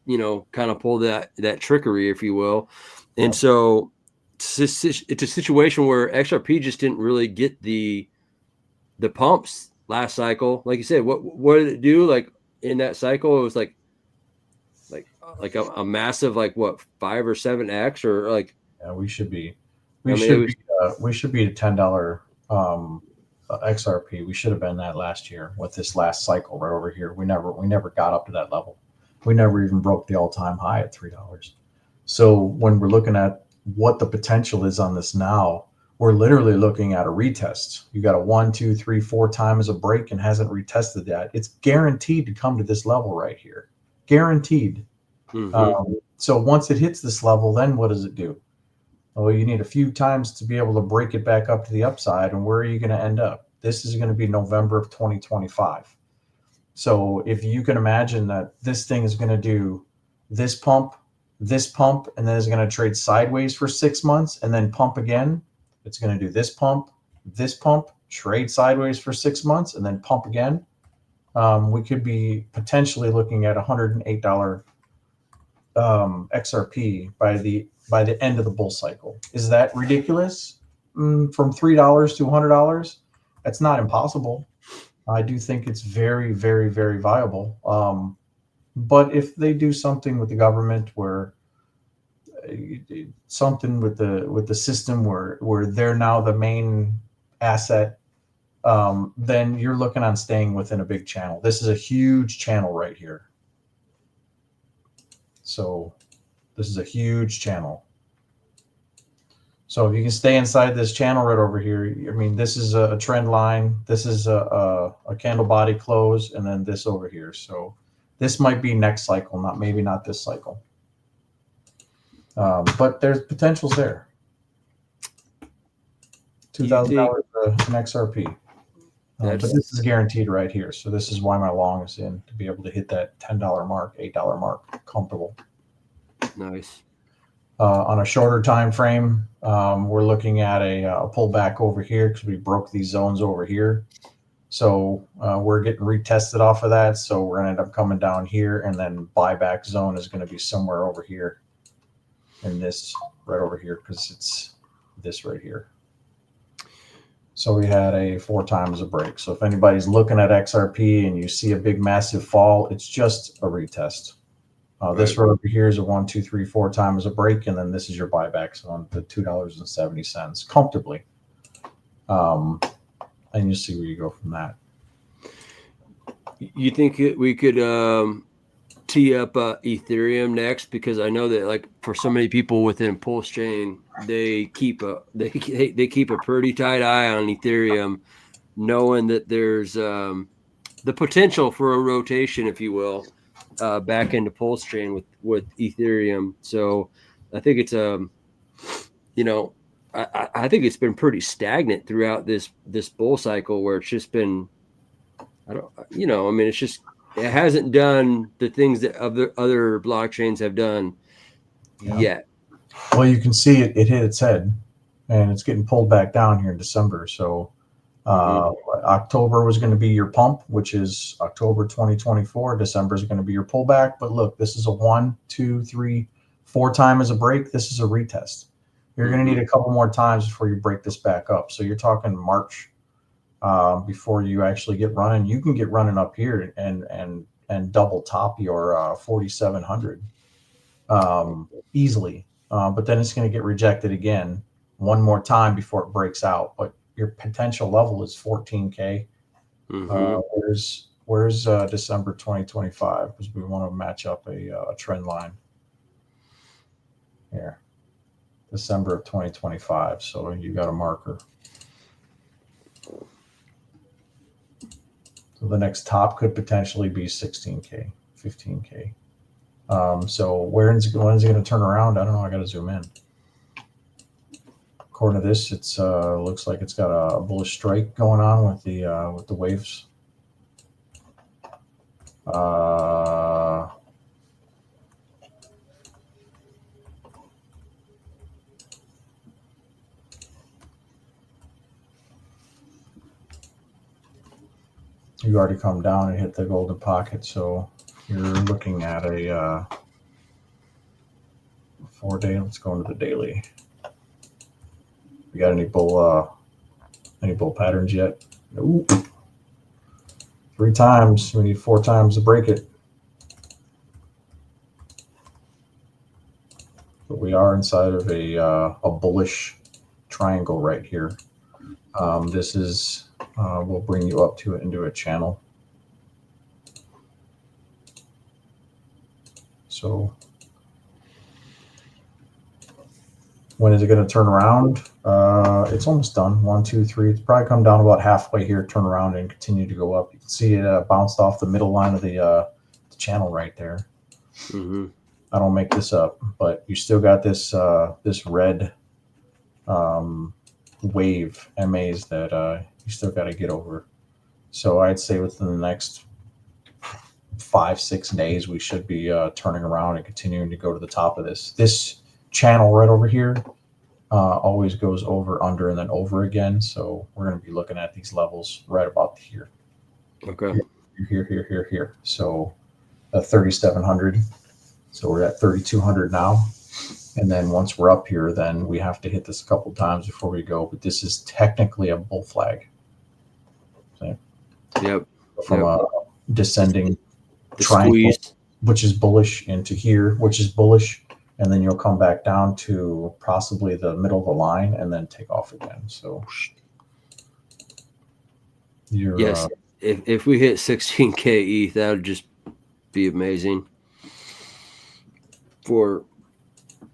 you know, kind of pull that trickery, if you will. And so it's a situation where XRP just didn't really get the pumps last cycle. Like you said, what did it do? Like in that cycle, it was like a massive, like what, 5 or 7x or like. Yeah, we should be at $10 XRP. We should have been that last year with this last cycle right over here. We never got up to that level. We never even broke the all-time high at $3. So when we're looking at what the potential is on this now, we're literally looking at a retest. You got a 1, 2, 3, 4 times a break and hasn't retested that. It's guaranteed to come to this level right here. Guaranteed. Mm-hmm. So once it hits this level, then what does it do? Well, you need a few times to be able to break it back up to the upside. And where are you going to end up? This is going to be November of 2025. So if you can imagine that this thing is going to do this pump, and then is going to trade sideways for 6 months and then pump again. It's going to do this pump, trade sideways for 6 months, and then pump again. We could be potentially looking at $108 XRP by the end of the bull cycle. Is that ridiculous? From $3 to $100? That's not impossible. I do think it's very, very, very viable. But if they do something with the government where something with the system where they're now the main asset, then you're looking on staying within a big channel. This is a huge channel right here. So this is a huge channel. So if you can stay inside this channel right over here, I mean, this is a trend line. This is a candle body close, and then this over here. So this might be next cycle, maybe not this cycle. But there's potentials there. $2,000 an XRP. But this is guaranteed right here. So this is why my long is in, to be able to hit that $10 mark, $8 mark, comfortable. Nice. On a shorter time frame, we're looking at a pullback over here because we broke these zones over here. So we're getting retested off of that. So we're going to end up coming down here, and then buyback zone is going to be somewhere over here. And this right over here, because it's this right here. So we had a 4 times a break. So if anybody's looking at XRP and you see a big massive fall, it's just a retest. This right over here is a 1, 2, 3, 4 times a break, and then this is your buyback zone, the $2.70 comfortably. and you see where you go from that. You think we could tee up Ethereum next? Because I know that like for so many people within Pulsechain, they keep a pretty tight eye on Ethereum, knowing that there's the potential for a rotation, if you will, back into Pulsechain with Ethereum. So I think it's you know, I think it's been pretty stagnant throughout this bull cycle, where it's just been, I mean, it's just, it hasn't done the things that other blockchains have done yet. Well, you can see it hit its head, and it's getting pulled back down here in December. So October was going to be your pump, which is October 2024. December is going to be your pullback. But look, this is a 1, 2, 3, 4 time as a break. This is a retest. You're going to need a couple more times before you break this back up. So you're talking March before you actually get running. You can get running up here and double top your 4,700 easily. But then it's going to get rejected again one more time before it breaks out. But your potential level is 14K. Where's December 2025? Because we want to match up a trend line here. December of 2025. So you got a marker. So the next top could potentially be 16K, 15K. So when is it going to turn around? I don't know. I got to zoom in. According to this, it's looks like it's got a bullish strike going on with the waves. You already come down and hit the golden pocket, so you're looking at a 4-day. Let's go into the daily. We got any bull patterns yet? Ooh. 3 times. We need 4 times to break it. But we are inside of a bullish triangle right here. This is we'll bring you up to it into a channel. So when is it going to turn around? It's almost done. 1, 2, 3. It's probably come down about halfway here, turn around, and continue to go up. You can see it bounced off the middle line of the channel right there. I don't make this up, but you still got this this red wave MAs that you still got to get over. So I'd say within the next 5-6 days, we should be turning around and continuing to go to the top of this channel right over here. Always goes over, under, and then over again. So we're going to be looking at these levels right about here. Okay. Here. So 3,700. So we're at 3,200 now. And then once we're up here, then we have to hit this a couple times before we go. But this is technically a bull flag. Okay. Yep. From a descending triangle, squeeze, which is bullish, into here, which is bullish. And then you'll come back down to possibly the middle of the line and then take off again. So you're, yes, if we hit 16K ETH, that would just be amazing.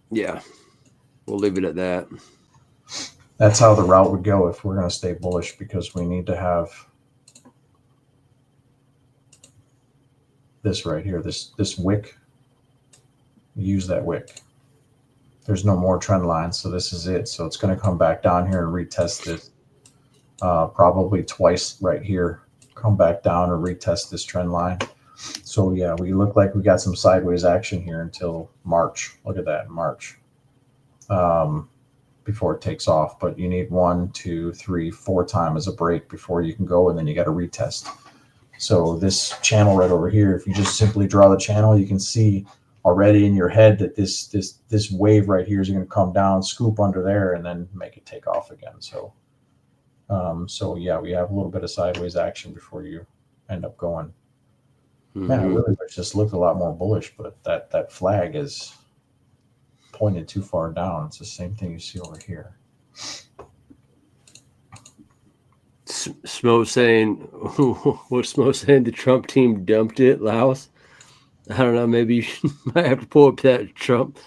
Yeah, we'll leave it at that. That's how the route would go if we're going to stay bullish, because we need to have this right here, this wick. Use that wick. There's no more trend lines, so this is it. So it's going to come back down here and retest it probably twice right here. Come back down and retest this trend line. So yeah, we look like we got some sideways action here until March. Look at that, March, before it takes off. But you need 1, 2, 3, 4 times as a break before you can go, and then you got to retest. So this channel right over here, if you just simply draw the channel, you can see already in your head that this wave right here is going to come down, scoop under there, and then make it take off again. So so yeah, we have a little bit of sideways action before you end up going. Man, I really wish this looked a lot more bullish, but that flag is pointed too far down. It's the same thing you see over here. Smo saying, what's Smo saying? The Trump team dumped it, Laos. I don't know. Maybe you might have to pull up that Trump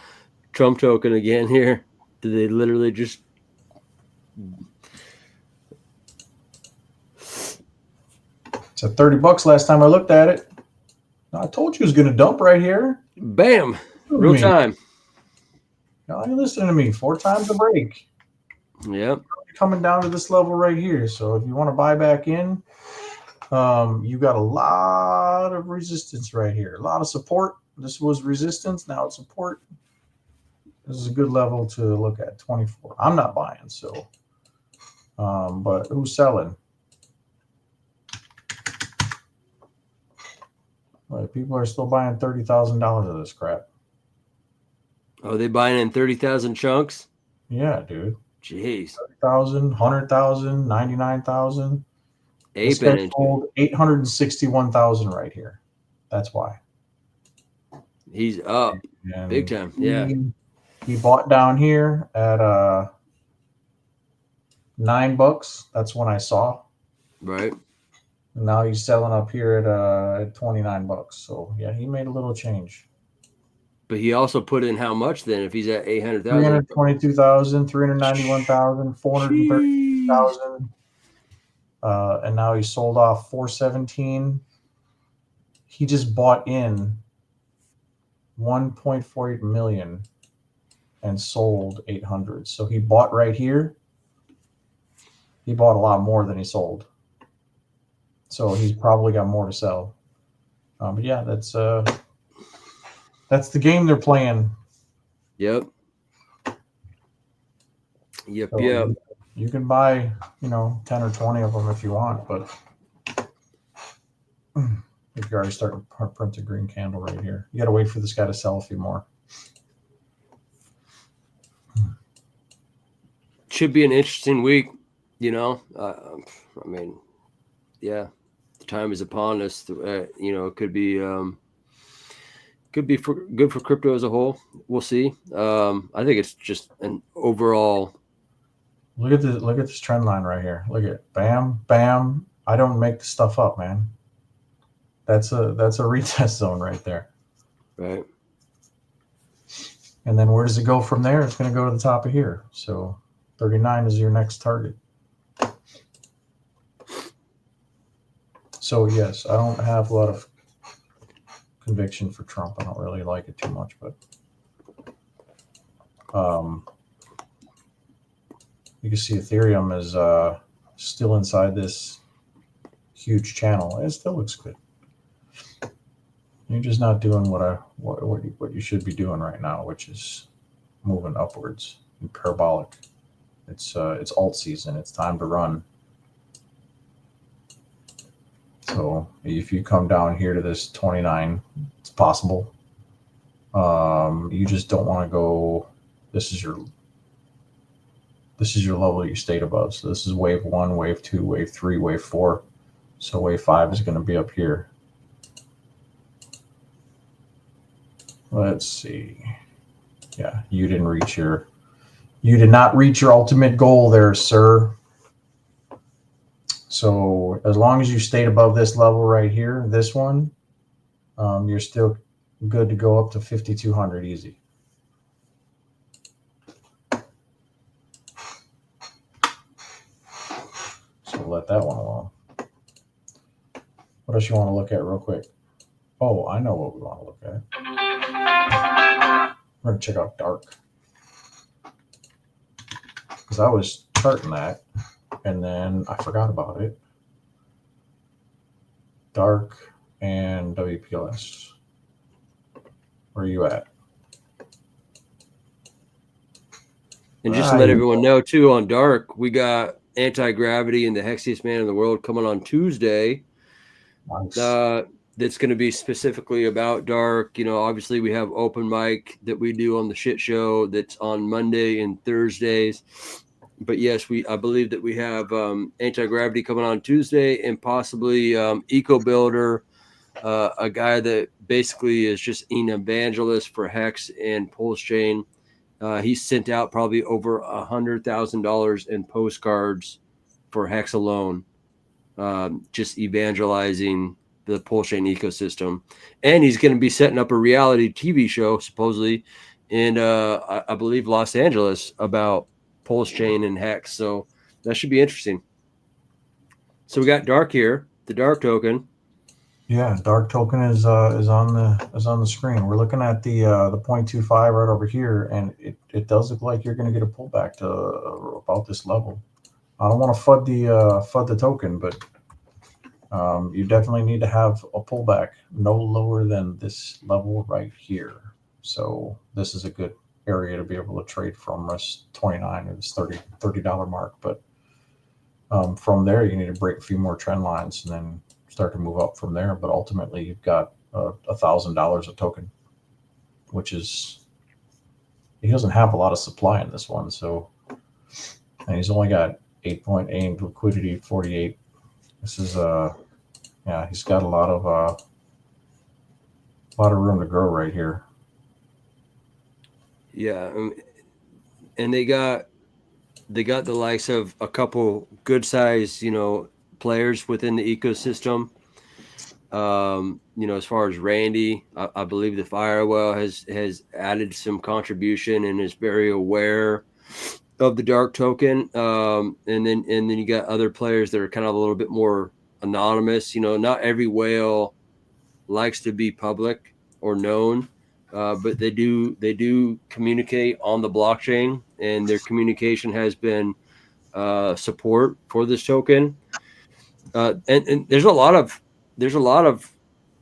token again here. Did they literally just? It's at $30 last time I looked at it. I told you it was going to dump right here. Bam! Real time. No, you're listening to me. 4 times a break. Yep. Coming down to this level right here. So if you want to buy back in, you got a lot of resistance right here. A lot of support. This was resistance. Now it's support. This is a good level to look at. 24. I'm not buying. So, but who's selling? Well, people are still buying $30,000 of this crap. Oh, they buying in 30,000 chunks? Yeah, dude. Jeez. 30,000, 100,000, 99,000. This guy sold 861,000 right here. That's why. He's up and big time. Yeah. He bought down here at $9. That's when I saw. Right. And now he's selling up here at $29. So yeah, he made a little change. But he also put in how much then? If he's at 800,000, 322,000, 391,000, 430,000, and now he sold off 417. He just bought in 1.48 million and sold 800. So he bought right here. He bought a lot more than he sold. So he's probably got more to sell. But yeah, that's the game they're playing. Yep. Yep. So yep. You can buy, 10 or 20 of them if you want, but if you're already starting to print a green candle right here, you got to wait for this guy to sell a few more. Should be an interesting week, I mean, yeah, the time is upon us. It could be good for crypto as a whole. We'll see. I think it's just an overall. Look at this trend line right here. Look at it. Bam, bam. I don't make the stuff up, man. That's a retest zone right there. Right. And then where does it go from there? It's going to go to the top of here. So 39 is your next target. So yes, I don't have a lot of conviction for Trump. I don't really like it too much, but you can see Ethereum is still inside this huge channel. It still looks good. You're just not doing what you should be doing right now, which is moving upwards and parabolic. It's alt season. It's time to run. So if you come down here to this 29, it's possible. You just don't want to go. This is your level you stayed above. So this is wave 1, wave 2, wave 3, wave 4. So wave 5 is going to be up here. Let's see. Yeah, you did not reach your ultimate goal there, sir. So as long as you stayed above this level right here, this one, you're still good to go up to 5,200 easy. So let that one alone. What else you want to look at real quick? Oh, I know what we want to look at. We're going to check out dark. Because I was charting that, and then I forgot about it. Dark and WPLS. Where are you at? And just to let everyone know, too, on dark, we got Anti-Gravity and the Hexiest Man in the World coming on Tuesday. Nice. That's going to be specifically about dark. Obviously we have open mic that we do on the shit show that's on Monday and Thursdays. But yes, I believe that we have Anti-Gravity coming on Tuesday, and possibly Eco Builder, a guy that basically is just an evangelist for Hex and Pulsechain. He sent out probably over $100,000 in postcards for Hex alone. just evangelizing the Pulsechain ecosystem. And he's going to be setting up a reality TV show, supposedly, in, I believe, Los Angeles about Pulsechain and Hex. So that should be interesting. So we got Dark here, the Dark token. Yeah, Dark token is on the screen. We're looking at the 0.25 right over here, and it does look like you're going to get a pullback to about this level. I don't want to FUD the token, but you definitely need to have a pullback no lower than this level right here. So this is a good area to be able to trade from. This 29 or this $30 mark, but from there you need to break a few more trend lines and then start to move up from there. But ultimately you've got $1,000 a token, which is, he doesn't have a lot of supply in this one. So, and he's only got 8.8 liquidity, 48. This is yeah, he's got a lot of room to grow right here. Yeah, and they got the likes of a couple good size, players within the ecosystem. As far as Randy, I believe the Firewell has added some contribution and is very aware of the Dark token. And then you got other players that are kind of a little bit more anonymous. Not every whale likes to be public or known, but they do communicate on the blockchain, and their communication has been support for this token. And there's a lot of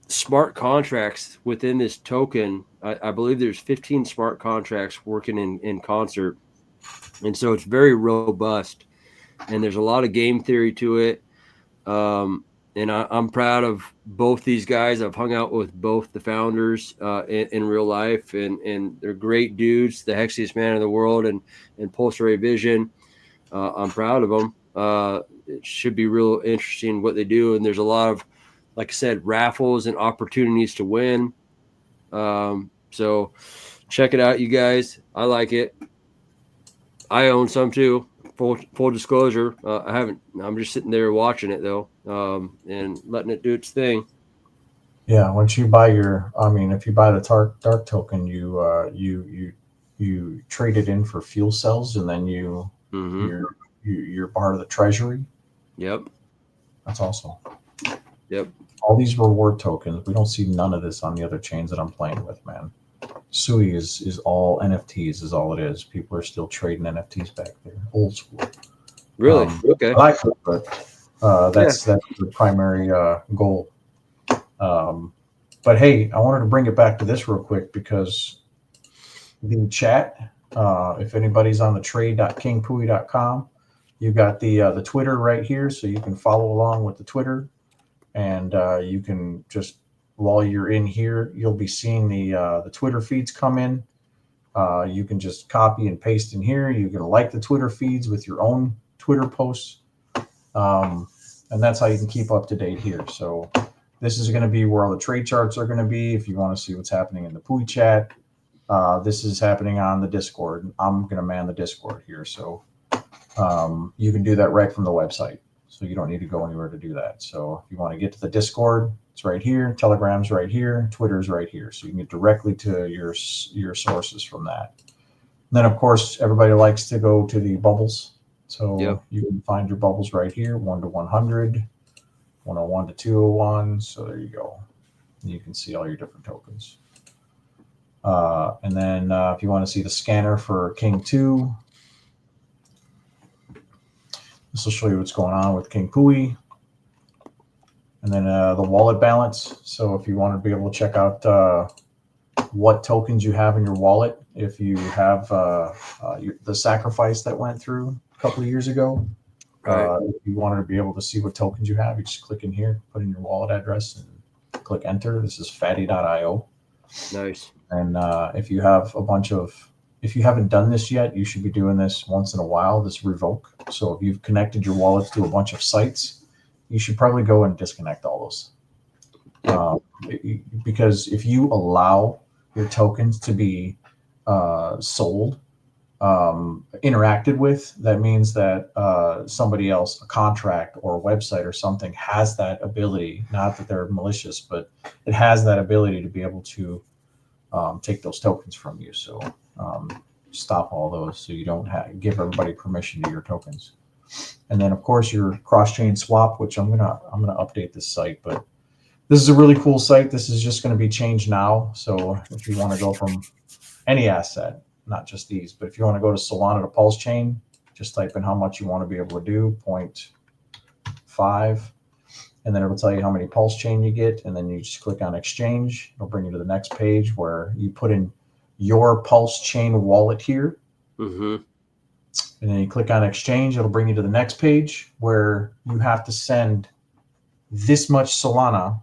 smart contracts within this token. I believe there's 15 smart contracts working in concert. And so it's very robust, and there's a lot of game theory to it. And I'm proud of both these guys. I've hung out with both the founders in real life, and they're great dudes, the hexiest man in the world, and Pulse Ray Vision. I'm proud of them. It should be real interesting what they do. And there's a lot of, like I said, raffles and opportunities to win. So check it out, you guys. I like it. I own some too. Full disclosure. I haven't. I'm just sitting there watching it though, and letting it do its thing. Yeah, once you buy if you buy the dark token, you trade it in for fuel cells, and then you're part of the treasury. Yep. That's awesome. Yep. All these reward tokens, we don't see none of this on the other chains that I'm playing with, man. Sui is all NFTs, is all it is. People are still trading NFTs back there, old school. Really? Okay. That's the primary goal. But hey, I wanted to bring it back to this real quick, because the chat, if anybody's on the trade.kingpooie.com, you got the Twitter right here, so you can follow along with the Twitter, and you can just, while you're in here, you'll be seeing the Twitter feeds come in. You can just copy and paste in here. You can like the Twitter feeds with your own Twitter posts, and that's how you can keep up to date here. So this is going to be where all the trade charts are going to be. If you want to see what's happening in the Pooie chat, this is happening on the Discord. I'm going to man the Discord here, so you can do that right from the website. So you don't need to go anywhere to do that. So if you want to get to the Discord, it's right here. Telegram's right here. Twitter's right here. So you can get directly to your sources from that. And then, of course, everybody likes to go to the bubbles. So you can find your bubbles right here, 1 to 100, 101 to 201. So there you go. And you can see all your different tokens. And then if you want to see the scanner for King 2, this will show you what's going on with King Pooie. And then the wallet balance. So if you want to be able to check out what tokens you have in your wallet, if you have the sacrifice that went through a couple of years ago, if you wanted to be able to see what tokens you have, you just click in here, put in your wallet address, and click enter. This is fatty.io. Nice. And if you have if you haven't done this yet, you should be doing this once in a while, this revoke. So if you've connected your wallets to a bunch of sites, you should probably go and disconnect all those. Because if you allow your tokens to be sold interacted with, that means that somebody else, a contract or a website or something, has that ability. Not that they're malicious, but it has that ability to be able to take those tokens from you. So stop all those, so you don't give everybody permission to your tokens. And then of course your cross-chain swap, which I'm gonna update this site, but this is a really cool site. This is just going to be changed now. So if you want to go from any asset, not just these, but if you want to go to Solana to Pulsechain, just type in how much you want to be able to do, 0.5, and then it'll tell you how many Pulsechain you get, and then you just click on exchange. It'll bring you to the next page where you put in your Pulsechain wallet here. Mm-hmm. And then you click on exchange. It'll bring you to the next page where you have to send this much Solana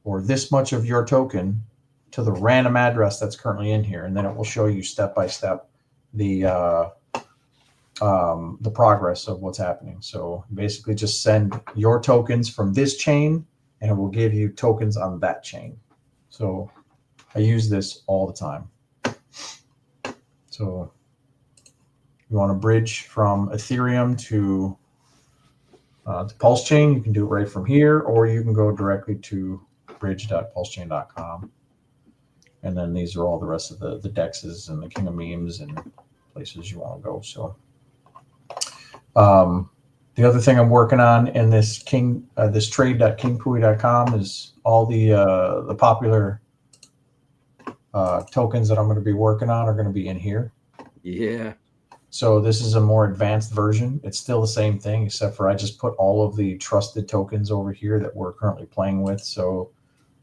or this much of your token to the random address that's currently in here, and then it will show you step by step the progress of what's happening. So basically, just send your tokens from this chain, and it will give you tokens on that chain. So I use this all the time. So you want to bridge from Ethereum to Pulsechain, you can do it right from here, or you can go directly to bridge.pulsechain.com. And then these are all the rest of the dexes and the king of memes and places you want to go. So the other thing I'm working on in this this trade.kingpooie.com is all the popular tokens that I'm going to be working on are going to be in here. Yeah. So this is a more advanced version. It's still the same thing, except for I just put all of the trusted tokens over here that we're currently playing with. So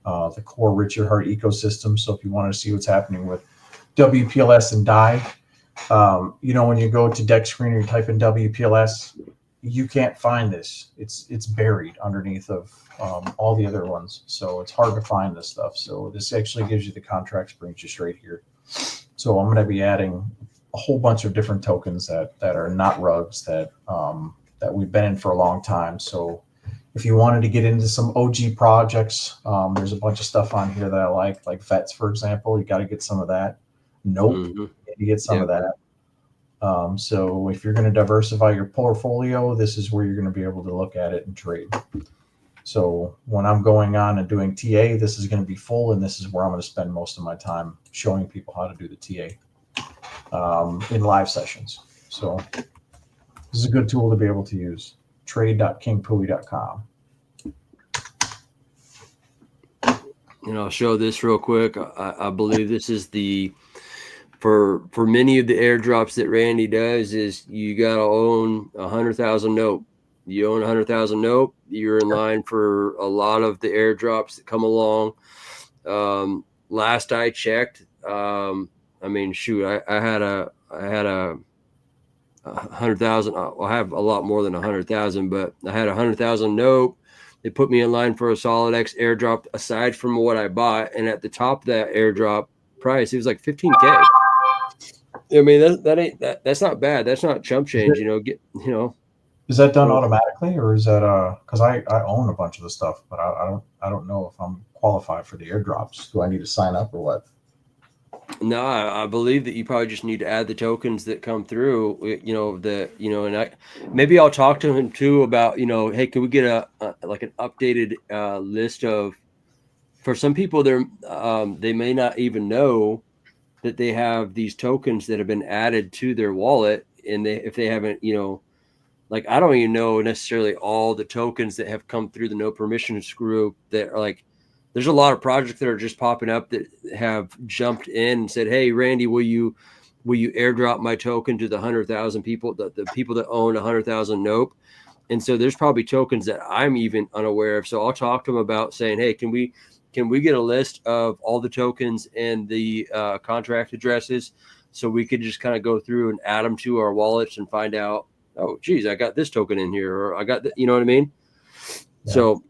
the core Richard Heart ecosystem. So if you want to see what's happening with WPLS and DAI, when you go to Dex Screener, you type in WPLS, you can't find this. It's buried underneath of all the other ones. So it's hard to find this stuff. So this actually gives you the contracts, brings you straight here. So I'm going to be adding a whole bunch of different tokens that are not rugs that we've been in for a long time. So if you wanted to get into some OG projects, there's a bunch of stuff on here that I like Vets, for example. You got to get some of that. Nope, Mm-hmm. you get some of that. So if you're going to diversify your portfolio, this is where you're going to be able to look at it and trade. So when I'm going on and doing TA, this is going to be full, and this is where I'm going to spend most of my time showing people how to do the TA in live sessions. So this is a good tool to be able to use. Trade.kingpooie.com. I'll show this real quick. I believe this is for many of the airdrops that Randy does is you got to own 100,000 note. You own 100,000 note, you're in line for a lot of the airdrops that come along. Last I checked, I had a 100,000. I have a lot more than 100,000, but I had 100,000 note. They put me in line for a SolidX airdrop aside from what I bought, and at the top of that airdrop price, it was like 15K. I mean, that's not bad. That's not chump change, Is that done automatically, or is that because I own a bunch of the stuff, but I don't know if I'm qualified for the airdrops. Do I need to sign up or what? No, I believe that you probably just need to add the tokens that come through, and maybe I'll talk to him too about, hey, can we get an updated list of, for some people they may not even know that they have these tokens that have been added to their wallet, and if they haven't, I don't even know necessarily all the tokens that have come through the no permissions group that are there's a lot of projects that are just popping up that have jumped in and said, hey, Randy, will you airdrop my token to the 100,000 people, the people that own 100,000 nope. And so there's probably tokens that I'm even unaware of. So I'll talk to them about saying, hey, can we get a list of all the tokens and the contract addresses so we could just kind of go through and add them to our wallets and find out, oh, geez, I got this token in here, or I got that, you know what I mean? Yeah. So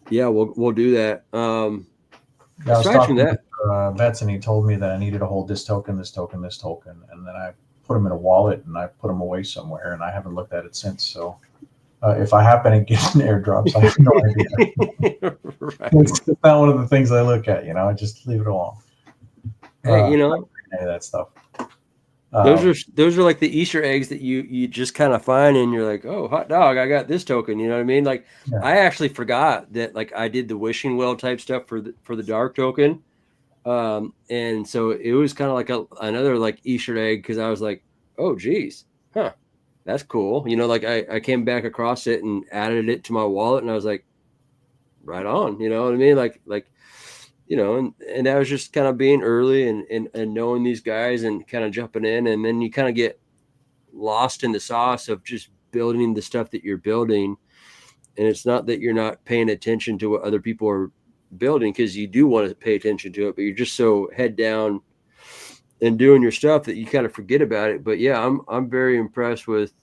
yeah, we'll do that. I was talking to Vets, and he told me that I needed to hold this token, and then I put them in a wallet and I put them away somewhere, and I haven't looked at it since. So if I happen to get an airdrops, I have no idea. Right. It's not one of the things I look at. I just leave it alone. Hey, any of that stuff. Those are like the Easter eggs that you just kind of find, and you're like, oh, hot dog, I got this token. You know what I mean? Like, Yeah. I actually forgot that like I did the wishing well type stuff for the dark token, and so it was kind of like another like Easter egg, because I was like, oh, geez, huh, that's cool. You know, like I came back across it and added it to my wallet, and I was like, right on. You know what I mean? Like. You know, and that was just kind of being early and knowing these guys and kind of jumping in, and then you kind of get lost in the sauce of just building the stuff that you're building. And it's not that you're not paying attention to what other people are building, because you do want to pay attention to it, but you're just so head down and doing your stuff that you kind of forget about it. But yeah, I'm very impressed with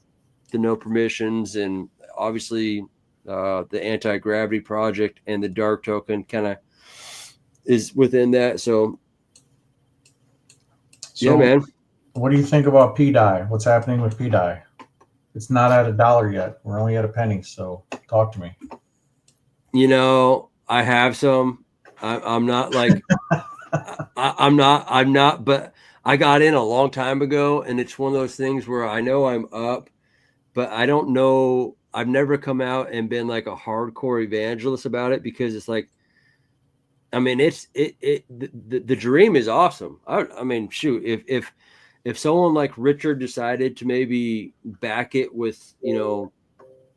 the no permissions, and obviously the anti-gravity project and the dark token kind of is within that. So yeah, man. What do you think about PDI? What's happening with PDI? It's not at $1 yet. We're only at a penny. So talk to me. You know, I have some. I'm not like I'm not, but I got in a long time ago, and it's one of those things where I know I'm up, but I don't know. I've never come out and been like a hardcore evangelist about it, because it's like, I mean, the dream is awesome. I mean, shoot, if someone like Richard decided to maybe back it with, you know,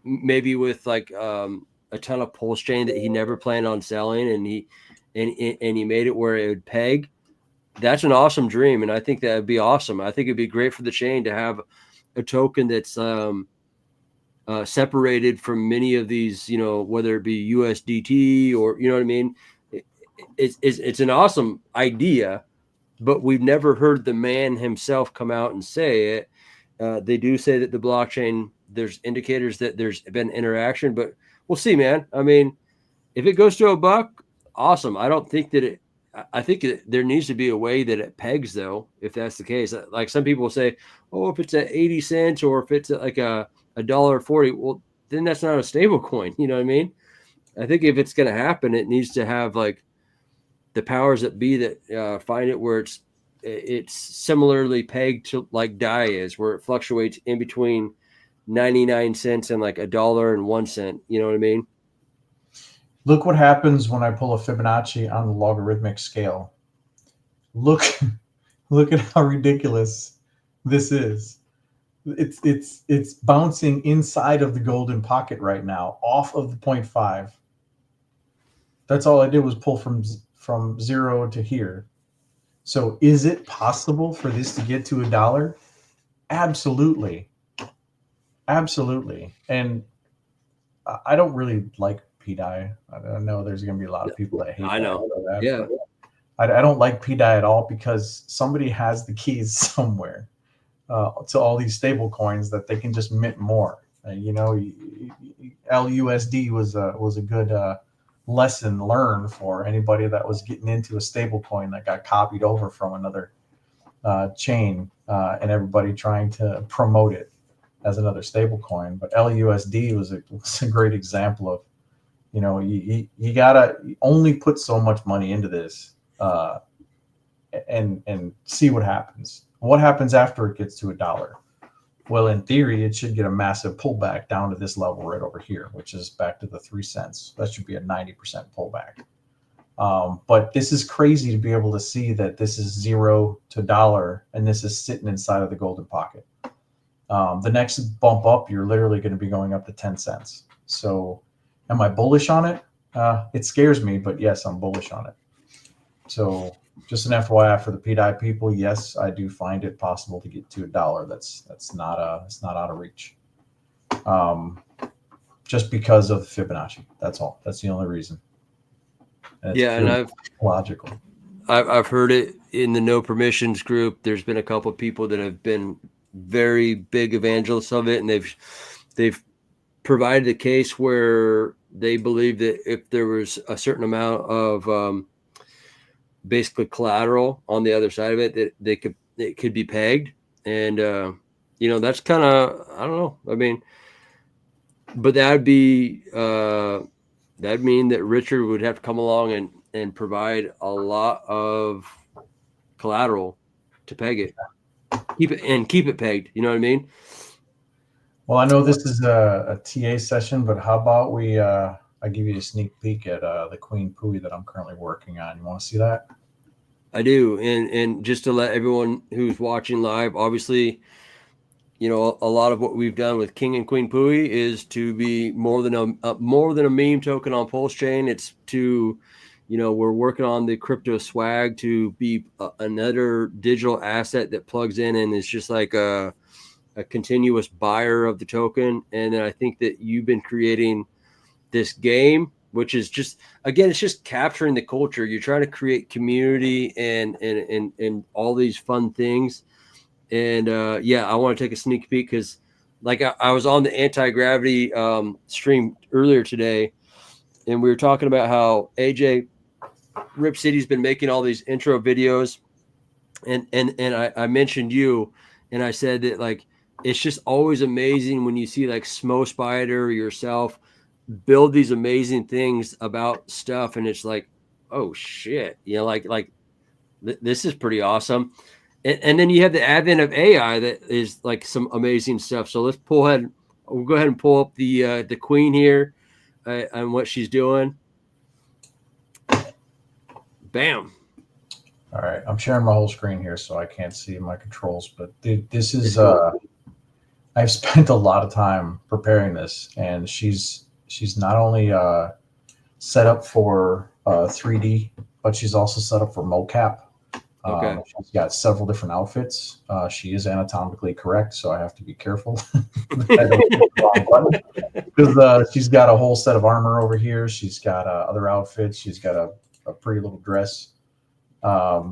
maybe with like a ton of Pulsechain that he never planned on selling, and he made it where it would peg, that's an awesome dream, and I think that would be awesome. I think it'd be great for the chain to have a token that's separated from many of these, you know, whether it be USDT or, you know what I mean. It's an awesome idea, but we've never heard the man himself come out and say it. They do say that the blockchain, there's indicators that there's been interaction, but we'll see, man. I mean, if it goes to $1, awesome. I don't think that I think there needs to be a way that it pegs, though, if that's the case. Like some people say, oh, if it's at 80 cents or if it's at like a $1.40, well, then that's not a stable coin. You know what I mean? I think if it's going to happen, it needs to have like the powers that be that find it where it's similarly pegged to like DAI is, where it fluctuates in between 99 cents and like $1.01. You know what I mean? Look what happens when I pull a Fibonacci on the logarithmic scale. Look at how ridiculous this is. It's bouncing inside of the golden pocket right now, off of the 0.5. That's all I did was pull from 0 to here. So is it possible for this to get to $1? Absolutely. Absolutely. And I don't really like PDI. I know there's going to be a lot of people that hate I know. that. Yeah. I don't like PDI at all, because somebody has the keys somewhere to all these stable coins that they can just mint more. You know, LUSD was a good lesson learned for anybody that was getting into a stable coin that got copied over from another chain, and everybody trying to promote it as another stable coin. But LUSD was a great example of, you know, you gotta only put so much money into this and see what happens. What happens after it gets to $1? Well, in theory, it should get a massive pullback down to this level right over here, which is back to the 3 cents. That should be a 90% pullback. But this is crazy to be able to see that this is $0 to $1, and this is sitting inside of the golden pocket. The next bump up, you're literally going to be going up to 10 cents. So am I bullish on it? It scares me, but yes, I'm bullish on it. So just an FYI for the PDI people, yes, I do find it possible to get to $1. That's not out of reach. Just because of Fibonacci. That's all. That's the only reason. And Yeah, and I've logical. I've heard it in the no permissions group. There's been a couple of people that have been very big evangelists of it, and they've provided a case where they believe that if there was a certain amount of basically collateral on the other side of it, that it could be pegged. And you know, that's kind of, I don't know. I mean, but that'd be that'd mean that Richard would have to come along and provide a lot of collateral to peg it. keep it pegged. You know what I mean? Well, I know this is a TA session, but how about I give you a sneak peek at the Queen Pooie that I'm currently working on. You want to see that? I do. And just to let everyone who's watching live, obviously, you know, a lot of what we've done with King and Queen Pooie is to be more than a meme token on Pulsechain. It's to, you know, we're working on the crypto swag to be another digital asset that plugs in and is just like a continuous buyer of the token. And then I think that you've been creating this game, which is just, again, it's just capturing the culture. You're trying to create community and all these fun things. And yeah, I want to take a sneak peek because like I was on the anti-gravity stream earlier today, and we were talking about how AJRipCity's been making all these intro videos, and I mentioned you, and I said that like it's just always amazing when you see like Smo Spider or yourself build these amazing things about stuff, and it's like, oh shit, you know, this is pretty awesome. And then you have the advent of AI that is like some amazing stuff. So we'll go ahead and pull up the queen here and what she's doing. Bam. All right, I'm sharing my whole screen here, so I can't see my controls. But this is Cool. I've spent a lot of time preparing this, and she's not only set up for 3D, but she's also set up for mocap. Okay. She's got several different outfits. She is anatomically correct, so I have to be careful because she's got a whole set of armor over here. She's got other outfits. She's got a pretty little dress.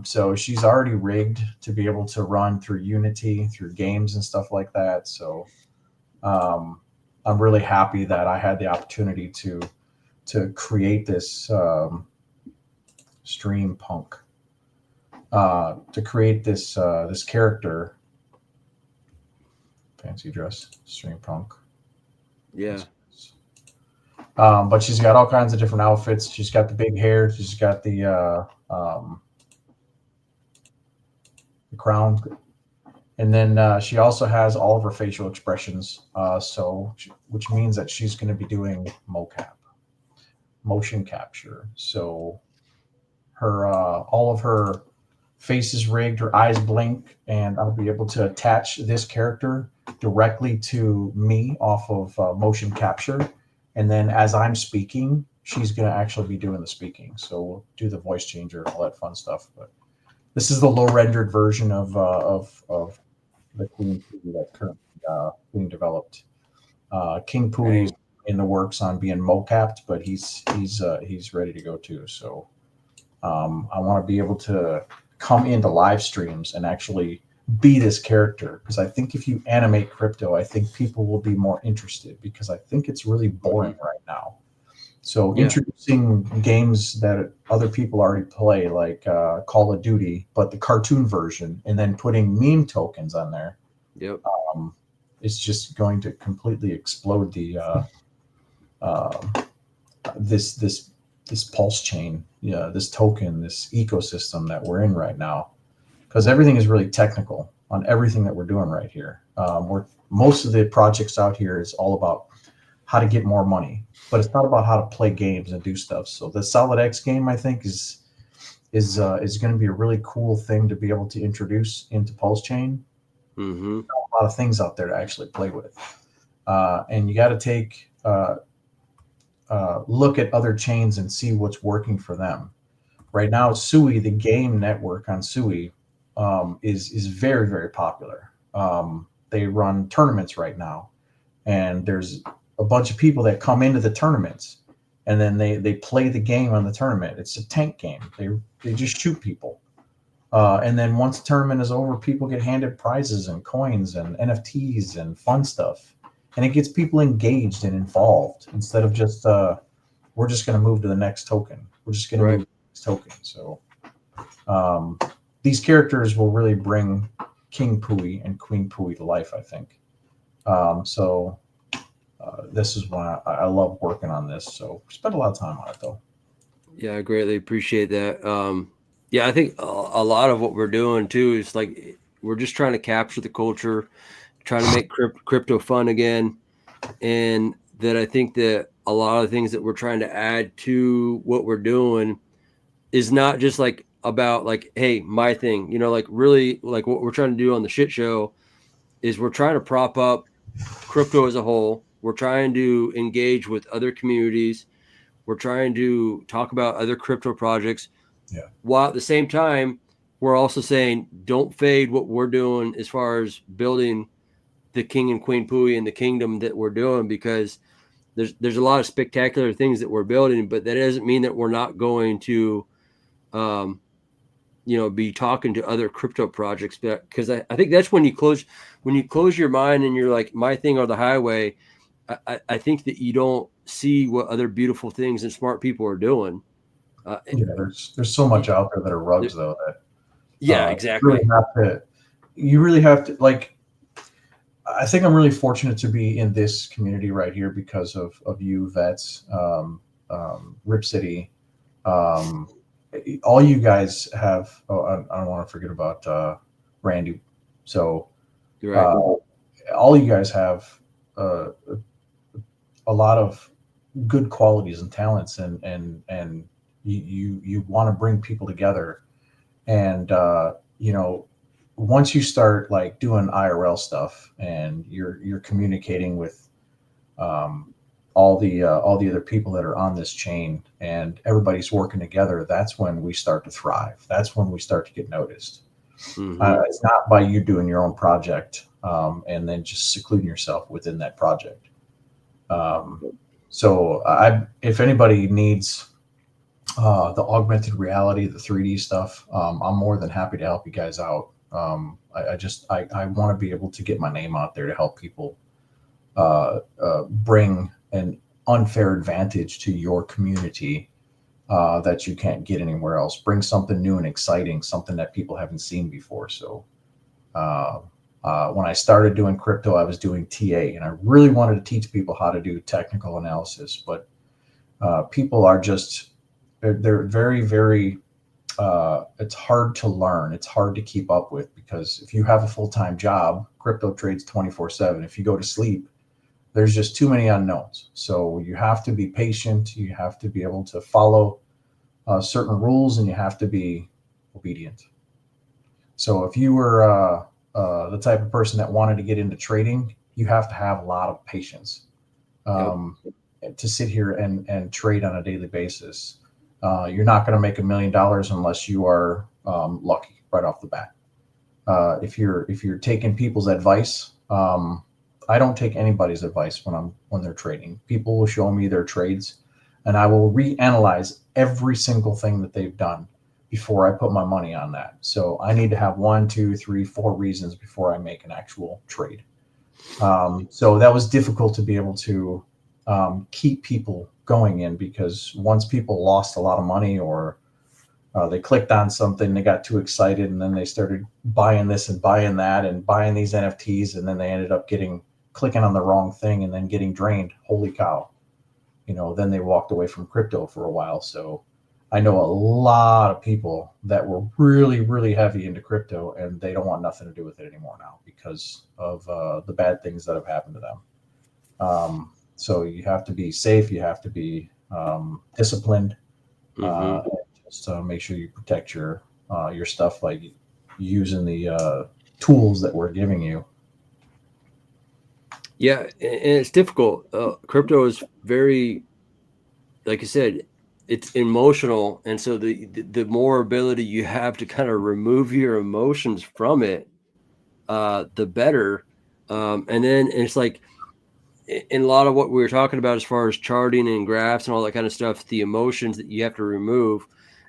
So she's already rigged to be able to run through Unity, through games and stuff like that. So I'm really happy that I had the opportunity to create this stream punk. To create this this character, fancy dress, stream punk. Yeah. But she's got all kinds of different outfits. She's got the big hair. She's got the crown, and then she also has all of her facial expressions. Which means that she's going to be doing mocap, motion capture. So her all of her face is rigged, her eyes blink, and I'll be able to attach this character directly to me off of motion capture. And then as I'm speaking, she's going to actually be doing the speaking. So we'll do the voice changer and all that fun stuff. But this is the low rendered version of the Queen Pooie that currently being developed. King Pooie's in the works on being mocapped, but he's ready to go too. So I want to be able to come into live streams and actually be this character, because I think if you animate crypto, I think people will be more interested, because I think it's really boring right now. So introducing games that other people already play, like Call of Duty, but the cartoon version, and then putting meme tokens on there, it's just going to completely explode the this pulse chain, this token, this ecosystem that we're in right now, because everything is really technical on everything that we're doing right here. Most of the projects out here is all about how to get more money, but it's not about how to play games and do stuff. So the SolidX game, I think, is going to be a really cool thing to be able to introduce into Pulsechain. Mm-hmm. A lot of things out there to actually play with, and you got to take look at other chains and see what's working for them. Right now, Sui, the game network on Sui, is very, very popular. They run tournaments right now, and there's a bunch of people that come into the tournaments, and then they play the game on the tournament. It's a tank game. They just shoot people, and then once the tournament is over, people get handed prizes and coins and NFTs and fun stuff. And it gets people engaged and involved, instead of just we're just going to move to the next token. We're just going to move to the next token. So these characters will really bring King Pooie and Queen Pooie to life, I think. This is why I love working on this. So spend a lot of time on it, though. Yeah, I greatly appreciate that. Yeah, I think a lot of what we're doing too is like we're just trying to capture the culture, trying to make crypto fun again. And that I think that a lot of the things that we're trying to add to what we're doing is not just like about like, hey, my thing, like really like what we're trying to do on the shit show is we're trying to prop up crypto as a whole. We're trying to engage with other communities. We're trying to talk about other crypto projects. Yeah. While at the same time, we're also saying don't fade what we're doing as far as building the king and queen Pooie and the kingdom that we're doing, because there's a lot of spectacular things that we're building, but that doesn't mean that we're not going to be talking to other crypto projects, because I think that's when you close your mind and you're like, my thing or the highway. I think that you don't see what other beautiful things and smart people are doing. There's so much out there that are rugs though that exactly. You really have to like. I think I'm really fortunate to be in this community right here because of you vets, RipCity. All you guys have. Oh, I don't want to forget about Randy. So, Right. all you guys have a lot of good qualities and talents, and you want to bring people together, and once you start like doing IRL stuff and you're communicating with all the other people that are on this chain and everybody's working together, that's when we start to thrive. That's when we start to get noticed. Mm-hmm. It's not by you doing your own project and then just secluding yourself within that project. So if anybody needs the augmented reality, the 3D stuff, I'm more than happy to help you guys out. I want to be able to get my name out there to help people bring an unfair advantage to your community that you can't get anywhere else. Bring something new and exciting, something that people haven't seen before. So when I started doing crypto, I was doing TA, and I really wanted to teach people how to do technical analysis, but people are just, they're very, very, it's hard to learn. It's hard to keep up with, because if you have a full-time job, crypto trades 24/7. If you go to sleep, there's just too many unknowns. So you have to be patient. You have to be able to follow certain rules, and you have to be obedient. So if you were the type of person that wanted to get into trading, you have to have a lot of patience to sit here and trade on a daily basis. You're not going to make $1 million unless you are lucky right off the bat. If you're taking people's advice, I don't take anybody's advice when they're trading. People will show me their trades, and I will reanalyze every single thing that they've done before I put my money on that. So I need to have 1, 2, 3, 4 reasons before I make an actual trade. So that was difficult to be able to keep people going in, because once people lost a lot of money, or they clicked on something, they got too excited, and then they started buying this and buying that and buying these NFTs, and then they ended up clicking on the wrong thing and then getting drained. Holy cow. Then they walked away from crypto for a while. So I know a lot of people that were really, really heavy into crypto, and they don't want nothing to do with it anymore now because of the bad things that have happened to them. So you have to be safe. You have to be disciplined. Just make sure you protect your stuff, like using the tools that we're giving you. Yeah, and it's difficult. Crypto is very, like I said, it's emotional, and so the more ability you have to kind of remove your emotions from it, the better. And then it's like, in a lot of what we were talking about as far as charting and graphs and all that kind of stuff, the emotions that you have to remove.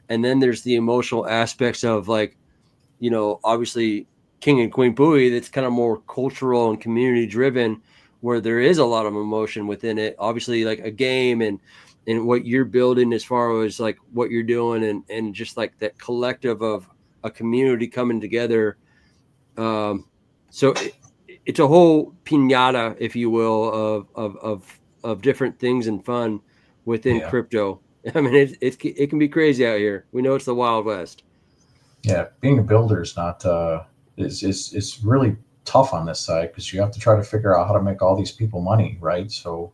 And then there's the emotional aspects of, like, obviously King and Queen Pooie, that's kind of more cultural and community driven, where there is a lot of emotion within it. Obviously, like a game and what you're building as far as like what you're doing, and just like that collective of a community coming together. So it's a whole piñata, if you will, of different things and fun within crypto. I mean, it can be crazy out here. We know it's the Wild West. Yeah, being a builder is is really tough on this side because you have to try to figure out how to make all these people money, right? So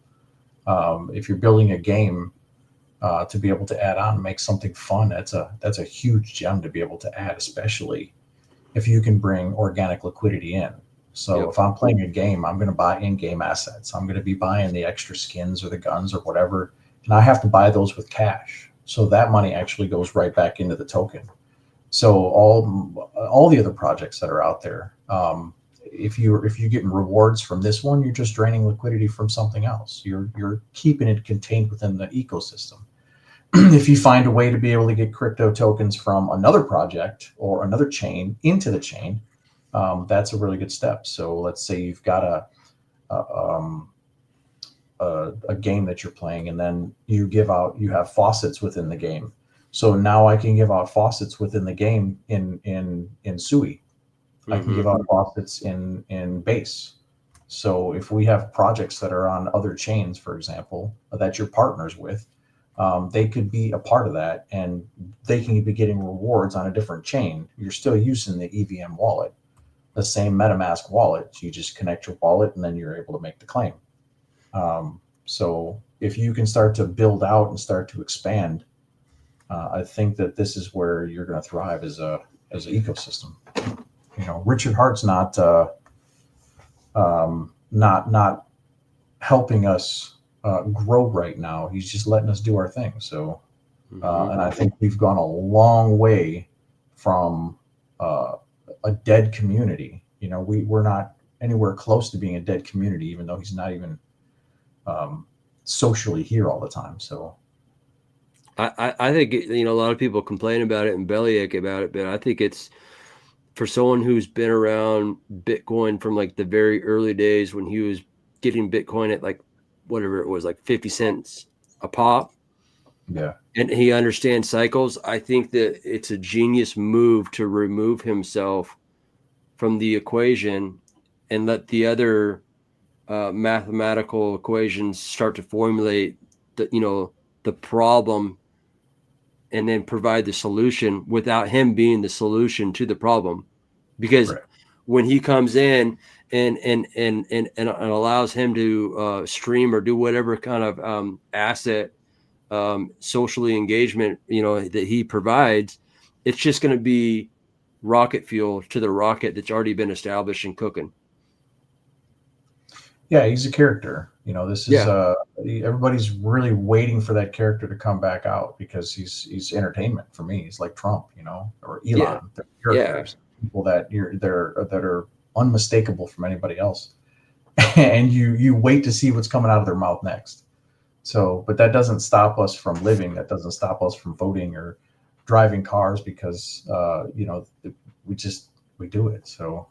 if you're building a game to be able to add on and make something fun, that's a huge gem to be able to add, especially if you can bring organic liquidity in. So if I'm playing a game, I'm going to buy in-game assets. I'm going to be buying the extra skins or the guns or whatever, and I have to buy those with cash. So that money actually goes right back into the token. So all the other projects that are out there, if you're getting rewards from this one, you're just draining liquidity from something else. You're keeping it contained within the ecosystem. If you find a way to be able to get crypto tokens from another project or another chain into the chain, that's a really good step. So let's say you've got a game that you're playing, and then you have faucets within the game. So now I can give out faucets within the game in Sui. I can give out faucets in Base. So if we have projects that are on other chains, for example, that you're partners with, they could be a part of that, and they can be getting rewards on a different chain. You're still using the EVM wallet, the same MetaMask wallet. You just connect your wallet, and then you're able to make the claim. So if you can start to build out and start to expand, I think that this is where you're going to thrive as an ecosystem. Richard Hart's not helping us grow right now. He's just letting us do our thing. So, and I think we've gone a long way from a dead community. We're not anywhere close to being a dead community, even though he's not even socially here all the time. So I think, a lot of people complain about it and bellyache about it, but I think it's for someone who's been around Bitcoin from like the very early days when he was getting Bitcoin at like whatever it was, like 50 cents a pop. Yeah. And he understands cycles. I think that it's a genius move to remove himself from the equation and let the other mathematical equations start to formulate the problem, and then provide the solution without him being the solution to the problem. Because when he comes in and allows him to stream or do whatever kind of asset socially engagement, that he provides, it's just going to be rocket fuel to the rocket that's already been established and cooking. Yeah, he's a character. This is everybody's really waiting for that character to come back out because he's entertainment for me. He's like Trump, or Elon. They're characters, people that are unmistakable from anybody else, and you wait to see what's coming out of their mouth next. So, but that doesn't stop us from living. That doesn't stop us from voting or driving cars because we do it. So.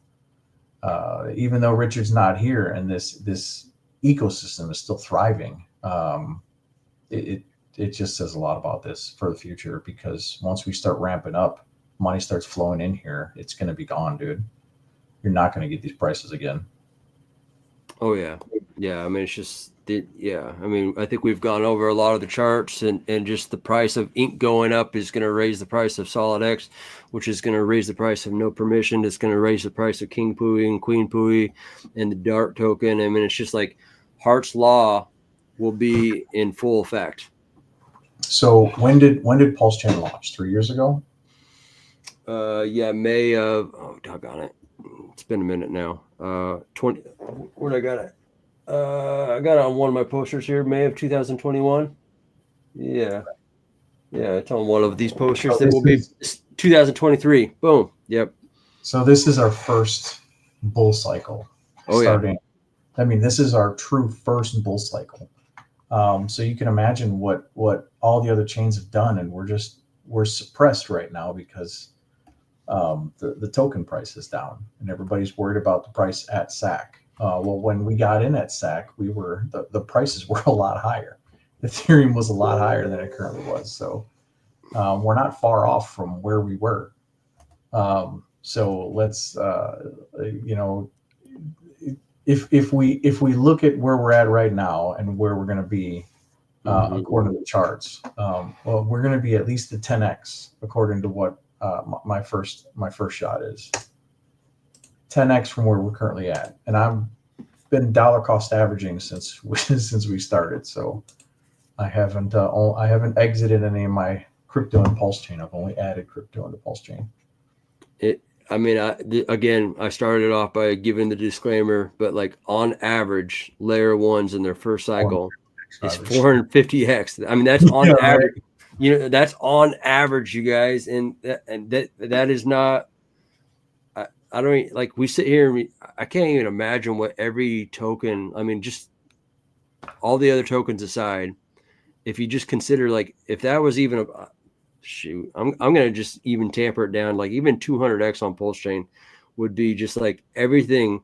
Even though Richard's not here and this ecosystem is still thriving, it just says a lot about this for the future, because once we start ramping up, money starts flowing in here, it's going to be gone, dude. You're not going to get these prices again. Oh yeah. I mean, it's just I think we've gone over a lot of the charts, and just the price of ink going up is going to raise the price of SolidX, which is going to raise the price of no permission. It's going to raise the price of King Pooie and Queen Pooie and the Dart token. I mean, it's just like Hart's Law will be in full effect. So when did Pulsechain launch? 3 years ago? May of, doggone it. It's been a minute now. 20. Where'd I got it? I got it on one of my posters here, May of 2021. Yeah, it's on one of these posters that will be 2023. Boom. Yep. So this is our first bull cycle. This is our true first bull cycle. So you can imagine what all the other chains have done, and we're suppressed right now because the token price is down, and everybody's worried about the price at SAC. Well, when we got in at SAC, the prices were a lot higher. Ethereum was a lot higher than it currently was. So we're not far off from where we were. So let's, if we look at where we're at right now and where we're going to be, according to the charts, well, we're going to be at least a 10x according to what my first shot is. 10x from where we're currently at, and I've been dollar cost averaging since we started. So I haven't exited any of my crypto and Pulsechain. I've only added crypto into Pulsechain. I started off by giving the disclaimer, but like on average, layer ones in their first cycle is 450x. I mean, that's on average. Right. You know, that's on average, you guys, and that is not. I don't like. We sit here and I can't even imagine what every token. I mean, just all the other tokens aside, if you just consider like if that was even a shoot, I'm gonna just even tamper it down. Like even 200x on Pulsechain would be just like everything,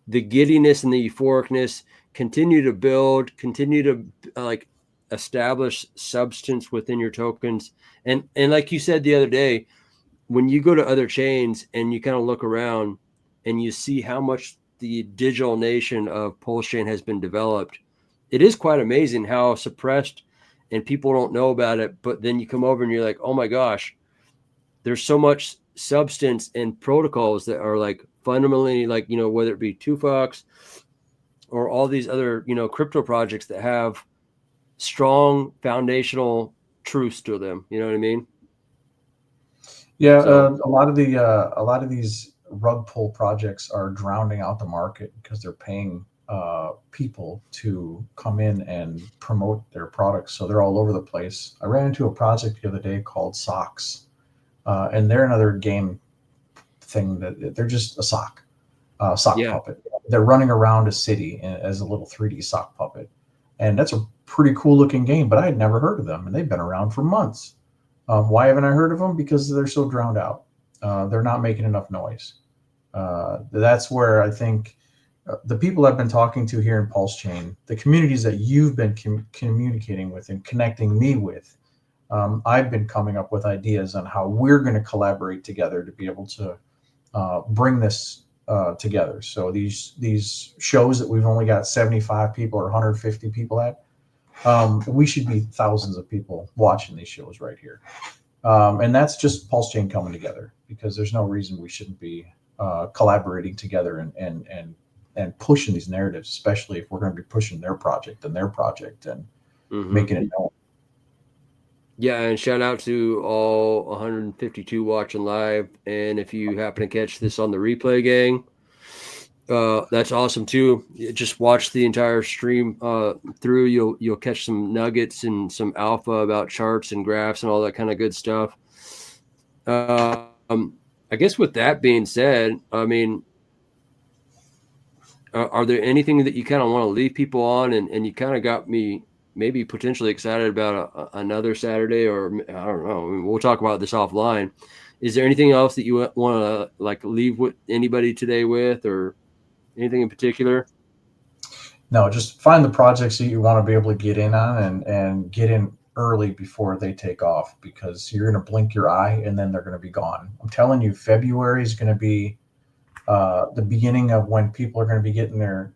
the giddiness and the euphoricness, continue to build, continue to like establish substance within your tokens. And like you said the other day, when you go to other chains and you kind of look around and you see how much the digital nation of Pulsechain has been developed, it is quite amazing how suppressed and people don't know about it. But then you come over and you're like, oh my gosh, there's so much substance and protocols that are like fundamentally like, you know, whether it be 2Fox or all these other, you know, crypto projects that have strong foundational truths to them. You know what I mean? Yeah, so, a lot of these rug pull projects are drowning out the market because they're paying people to come in and promote their products, so they're all over the place. I ran into a project the other day called Socks, and they're another game thing that they're just a sock puppet. They're running around a city as a little 3D sock puppet, and that's a pretty cool looking game. But I had never heard of them, and they've been around for months. Why haven't I heard of them? Because they're so drowned out. They're not making enough noise. That's where I think the people I've been talking to here in Pulsechain, the communities that you've been communicating with and connecting me with, I've been coming up with ideas on how we're going to collaborate together to be able to bring this together. So these shows that we've only got 75 people or 150 people at, we should be thousands of people watching these shows right here. And that's just Pulsechain coming together, because there's no reason we shouldn't be collaborating together and pushing these narratives, especially if we're going to be pushing their project and making it known. Yeah, and shout out to all 152 watching live. And if you happen to catch this on the replay, gang, that's awesome too. Just watch the entire stream through. You'll catch some nuggets and some alpha about charts and graphs and all that kind of good stuff. I guess with that being said, I mean, are there anything that you kind of want to leave people on? And you kind of got me maybe potentially excited about another Saturday, or I don't know. I mean, we'll talk about this offline. Is there anything else that you want to like leave with anybody today with, or anything in particular? No, just find the projects that you want to be able to get in on and get in early before they take off, because you're going to blink your eye and then they're going to be gone. I'm telling you, February is going to be the beginning of when people are going to be getting their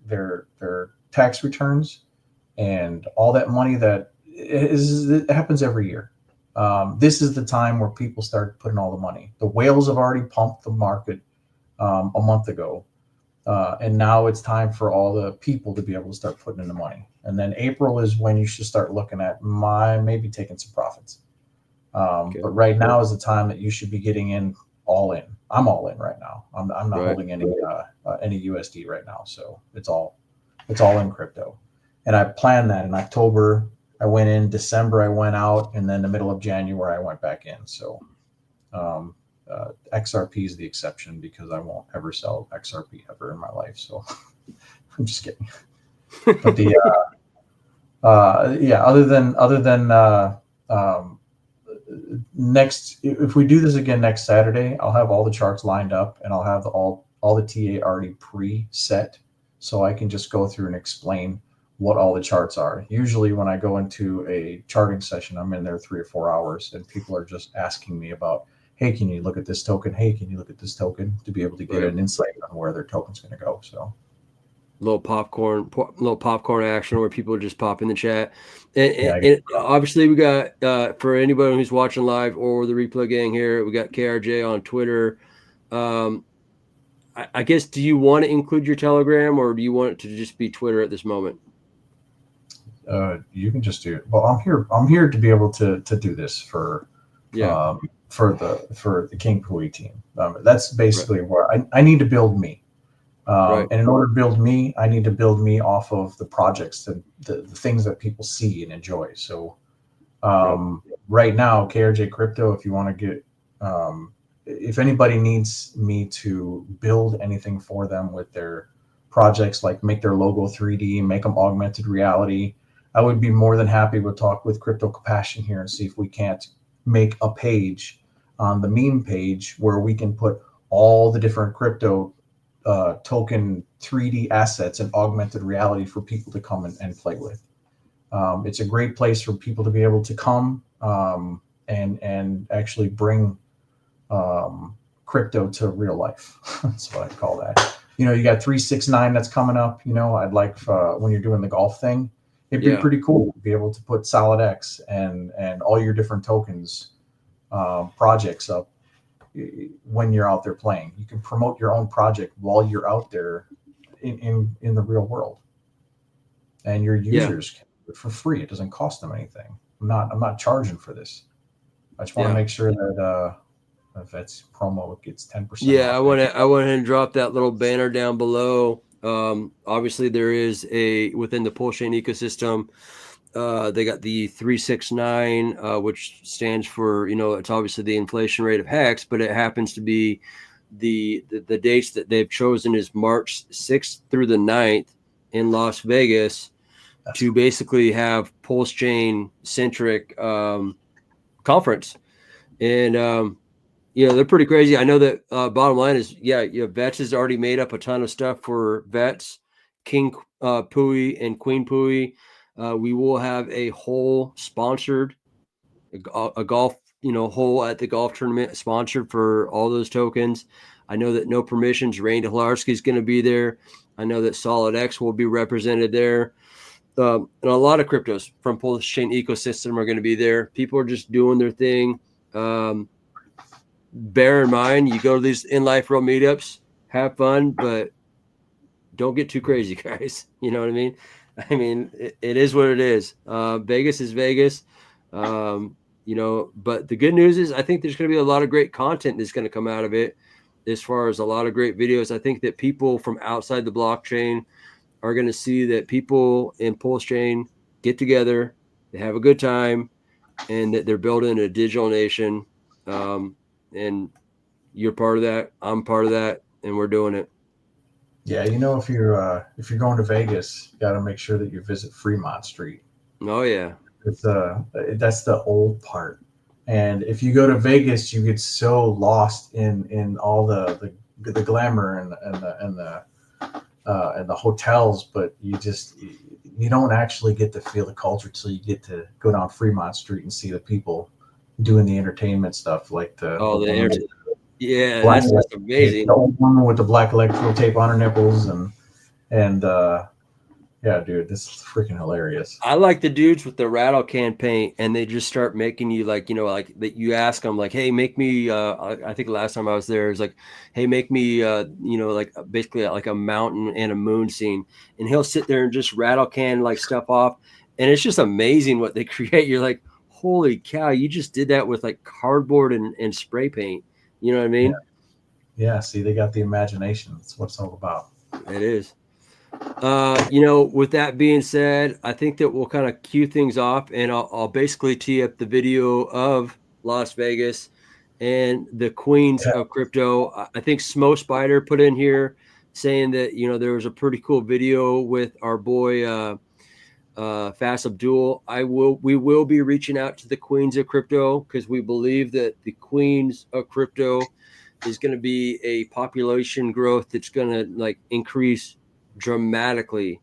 tax returns and all that money that it happens every year. This is the time where people start putting all the money. The whales have already pumped the market a month ago. And now it's time for all the people to be able to start putting in the money. And then April is when you should start looking at maybe taking some profits. Okay. But right now is the time that you should be getting in all in. I'm all in right now. I'm not holding any USD right now. So it's all in crypto. And I planned that in October. I went in December, I went out, and then the middle of January, I went back in. So XRP is the exception, because I won't ever sell XRP ever in my life. So I'm just kidding. But other than next, if we do this again next Saturday, I'll have all the charts lined up, and I'll have all the TA already pre-set, so I can just go through and explain what all the charts are. Usually when I go into a charting session, I'm in there 3 or 4 hours, and people are just asking me about, hey, can you look at this token? Hey, can you look at this token, to be able to get an insight on where their token's going to go. So little popcorn action where people just pop in the chat. And obviously we got, for anybody who's watching live or the replay gang here, we got KRJ on Twitter. I guess, do you want to include your Telegram, or do you want it to just be Twitter at this moment? You can just do it. Well, I'm here to be able to do this for the King Pooie team. That's basically where I need to build me. And in order to build me, I need to build me off of the projects, the things that people see and enjoy. So right now, KRJ Crypto, if you want to get, if anybody needs me to build anything for them with their projects, like make their logo 3D, make them augmented reality, I would be more than happy to talk with Crypto Compassion here and see if we can't make a page on the meme page where we can put all the different crypto token 3D assets and augmented reality for people to come and play with. It's a great place for people to be able to come and actually bring crypto to real life. That's what I call that. You know, you got 369 that's coming up. You know, I'd like when you're doing the golf thing, it'd be pretty cool to be able to put SolidX and all your different tokens projects up when you're out there playing. You can promote your own project while you're out there in the real world, and your users can do it for free. It doesn't cost them anything. I'm not charging for this. I just want to make sure that if that's promo, it gets 10%. Yeah, I went ahead and dropped that little banner down below. Obviously, there is within the Pulsechain ecosystem. They got the 369, which stands for, you know, it's obviously the inflation rate of Hex, but it happens to be the dates that they've chosen is March 6th through the 9th in Las Vegas to basically have Pulsechain centric conference. And you know, they're pretty crazy. I know that bottom line is, Vets has already made up a ton of stuff for Vets, King Pooie and Queen Pooie. We will have a hole sponsored, a golf, you know, hole at the golf tournament sponsored for all those tokens. I know that No Permissions, Rain Hilarski is going to be there. I know that SolidX will be represented there. And a lot of cryptos from Pulsechain ecosystem are going to be there. People are just doing their thing. Bear in mind, you go to these in life real meetups, have fun, but don't get too crazy, guys. You know what I mean? I mean, it is what it is. Vegas is Vegas. You know, but the good news is I think there's going to be a lot of great content that's going to come out of it, as far as a lot of great videos. I think that people from outside the blockchain are going to see that people in Pulsechain get together, they have a good time, and that they're building a digital nation. And you're part of that. I'm part of that, and we're doing it. Yeah, you know, if you're going to Vegas, you got to make sure that you visit Fremont Street. Oh yeah, it's that's the old part. And if you go to Vegas, you get so lost in all the glamour and the hotels, but you don't actually get to feel the culture till you get to go down Fremont Street and see the people doing the entertainment stuff, like that's amazing. The old woman with the black electrical tape on her nipples, and yeah, dude, this is freaking hilarious. I like the dudes with the rattle can paint, and they just start making you, like, you know, like that. You ask them, like, hey, make me. I think last time I was there, it was like, hey, make me. You know, like basically like a mountain and a moon scene, and he'll sit there and just rattle can like stuff off, and it's just amazing what they create. You're like, holy cow, you just did that with like cardboard and spray paint. You know what I mean? Yeah, see, they got the imagination. That's what it's all about. It is. You know, with that being said, I think that we'll kind of cue things off, and I'll basically tee up the video of Las Vegas and the queens of crypto. I think Smo Spider put in here saying that, you know, there was a pretty cool video with our boy Fast Abdul. We will be reaching out to the queens of crypto, because we believe that the queens of crypto is going to be a population growth that's going to like increase dramatically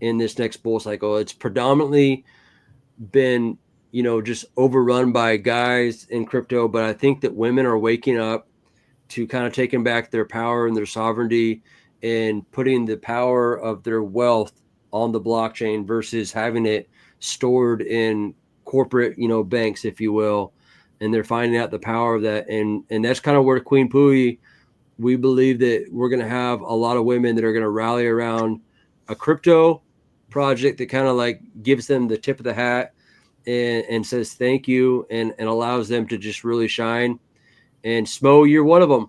in this next bull cycle. It's predominantly been, you know, just overrun by guys in crypto, but I think that women are waking up to kind of taking back their power and their sovereignty and putting the power of their wealth on the blockchain versus having it stored in corporate, you know, banks, if you will. And they're finding out the power of that. And that's kind of where Queen Pooie we believe that we're going to have a lot of women that are going to rally around a crypto project that kind of like gives them the tip of the hat and says thank you and allows them to just really shine. And Smo, you're one of them.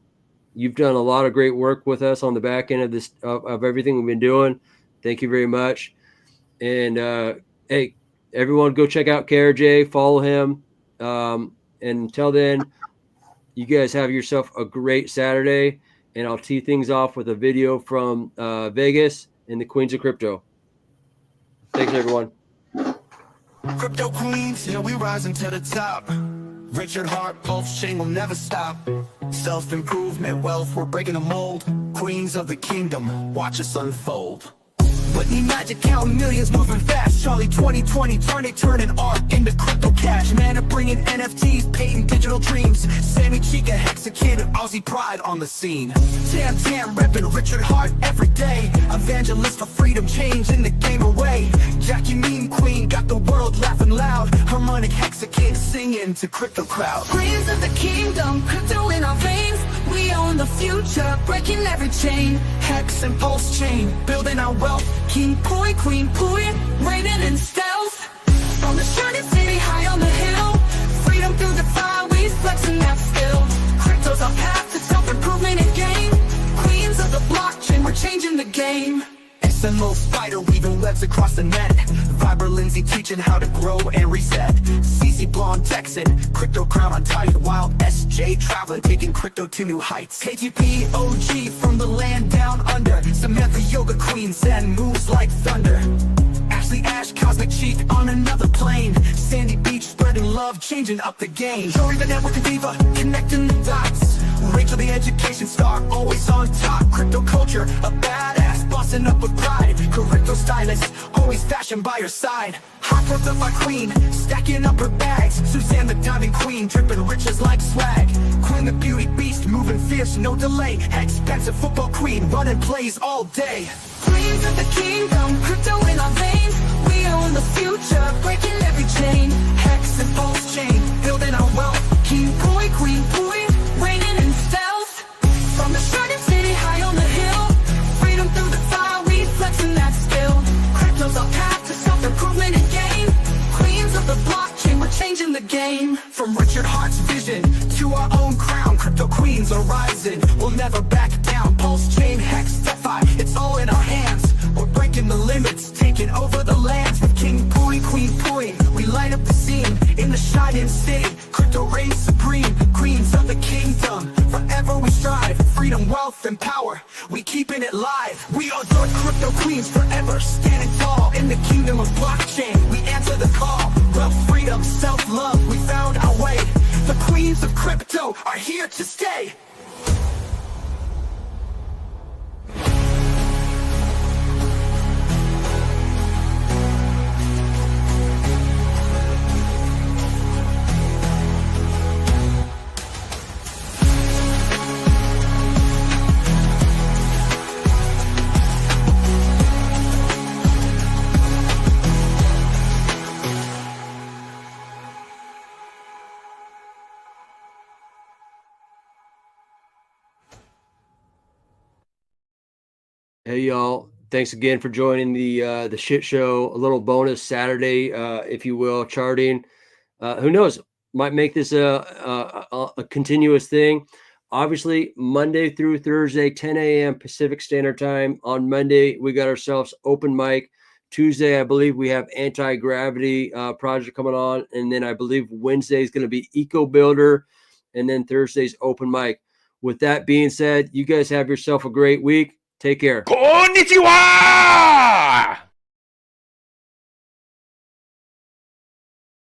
You've done a lot of great work with us on the back end of this of everything we've been doing. Thank you very much. And hey, everyone, go check out KRJ, follow him. And until then, you guys have yourself a great Saturday. And I'll tee things off with a video from Vegas and the Queens of Crypto. Thanks, everyone. Crypto queens, yeah, we rising to the top. Richard Hart, Pulsechain will never stop. Self-improvement, wealth, we're breaking the mold. Queens of the kingdom, watch us unfold. But need magic, counting millions, moving fast. Charlie 2020, turning art into crypto cash. Man, I'm bringing NFTs, painting digital dreams. Sammy Chica, Hexa Kid, Aussie pride on the scene. Tam, repping Richard Hart every day. Evangelist for freedom, changing the game away. Jackie Mean Queen, got the world laughing loud. Harmonic Hexa Kid, singing to crypto crowd. Queens of the kingdom, crypto in our veins. We own the future, breaking every chain. Hex and Pulsechain, building our wealth. King Pooie, Queen Pooie, reigning in stealth. From the shining city high on the hill, Freedom through the fire, we flexing that skill. crypto's our path to self-improvement and gain. Queens of the blockchain, we're changing the game. SMO spider weaving webs across the net. Viber Lindsay teaching how to grow and reset. CC Blonde Texan, crypto crown on tight. Wild SJ traveling, taking crypto to new heights. KTP OG from the land down under. Samantha Yoga Queen, Zen moves like thunder. Ashley Ash, Cosmic Cheek on another plane. Sandy Beach spreading love, changing up the game. Jory the network diva, connecting the dots. Rachel the education star, always on top. Crypto culture, a badass, bossing up with pride. Crypto stylist, always fashion by her side. Hot worked up by queen, stacking up her bags. Suzanne the diamond queen, dripping riches like swag. Queen the beauty beast, moving fierce, no delay. Expensive football queen, running plays all day. Queens of the kingdom, crypto in our veins. We own the future, breaking every chain. Hex and Pulsechain, building our wealth. King Pooie, Queen Pooie, reigning in stealth. From the shining city high on the hill, Freedom through the fire, we flexing that skill. crypto's our path to self-improvement and gain. Queens of the blockchain, we're changing the game. From Richard Hart's vision to our own crown, crypto queens are rising, we'll never back down. Pulsechain, Hex, DeFi, it's all in our hands. We're breaking the limits, taking over the lands. With King Pooie, Queen Pooie, we light up the scene. In the shining city, crypto reigns supreme. Queens of the kingdom, forever we strive. Freedom, wealth, and power, we keeping it live. We are the crypto queens, forever standing tall. In the kingdom of blockchain, we answer the call. Wealth, freedom, self-love, we found our way. The queens of crypto are here to stay. Hey, y'all. Thanks again for joining the shit show. A little bonus Saturday, if you will, charting. Who knows? Might make this a continuous thing. Obviously, Monday through Thursday, 10 a.m. Pacific Standard Time. On Monday, we got ourselves open mic. Tuesday, I believe we have anti-gravity project coming on. And then I believe Wednesday is going to be Eco Builder. And then Thursday's open mic. With that being said, you guys have yourself a great week. Take care. Konnichiwa!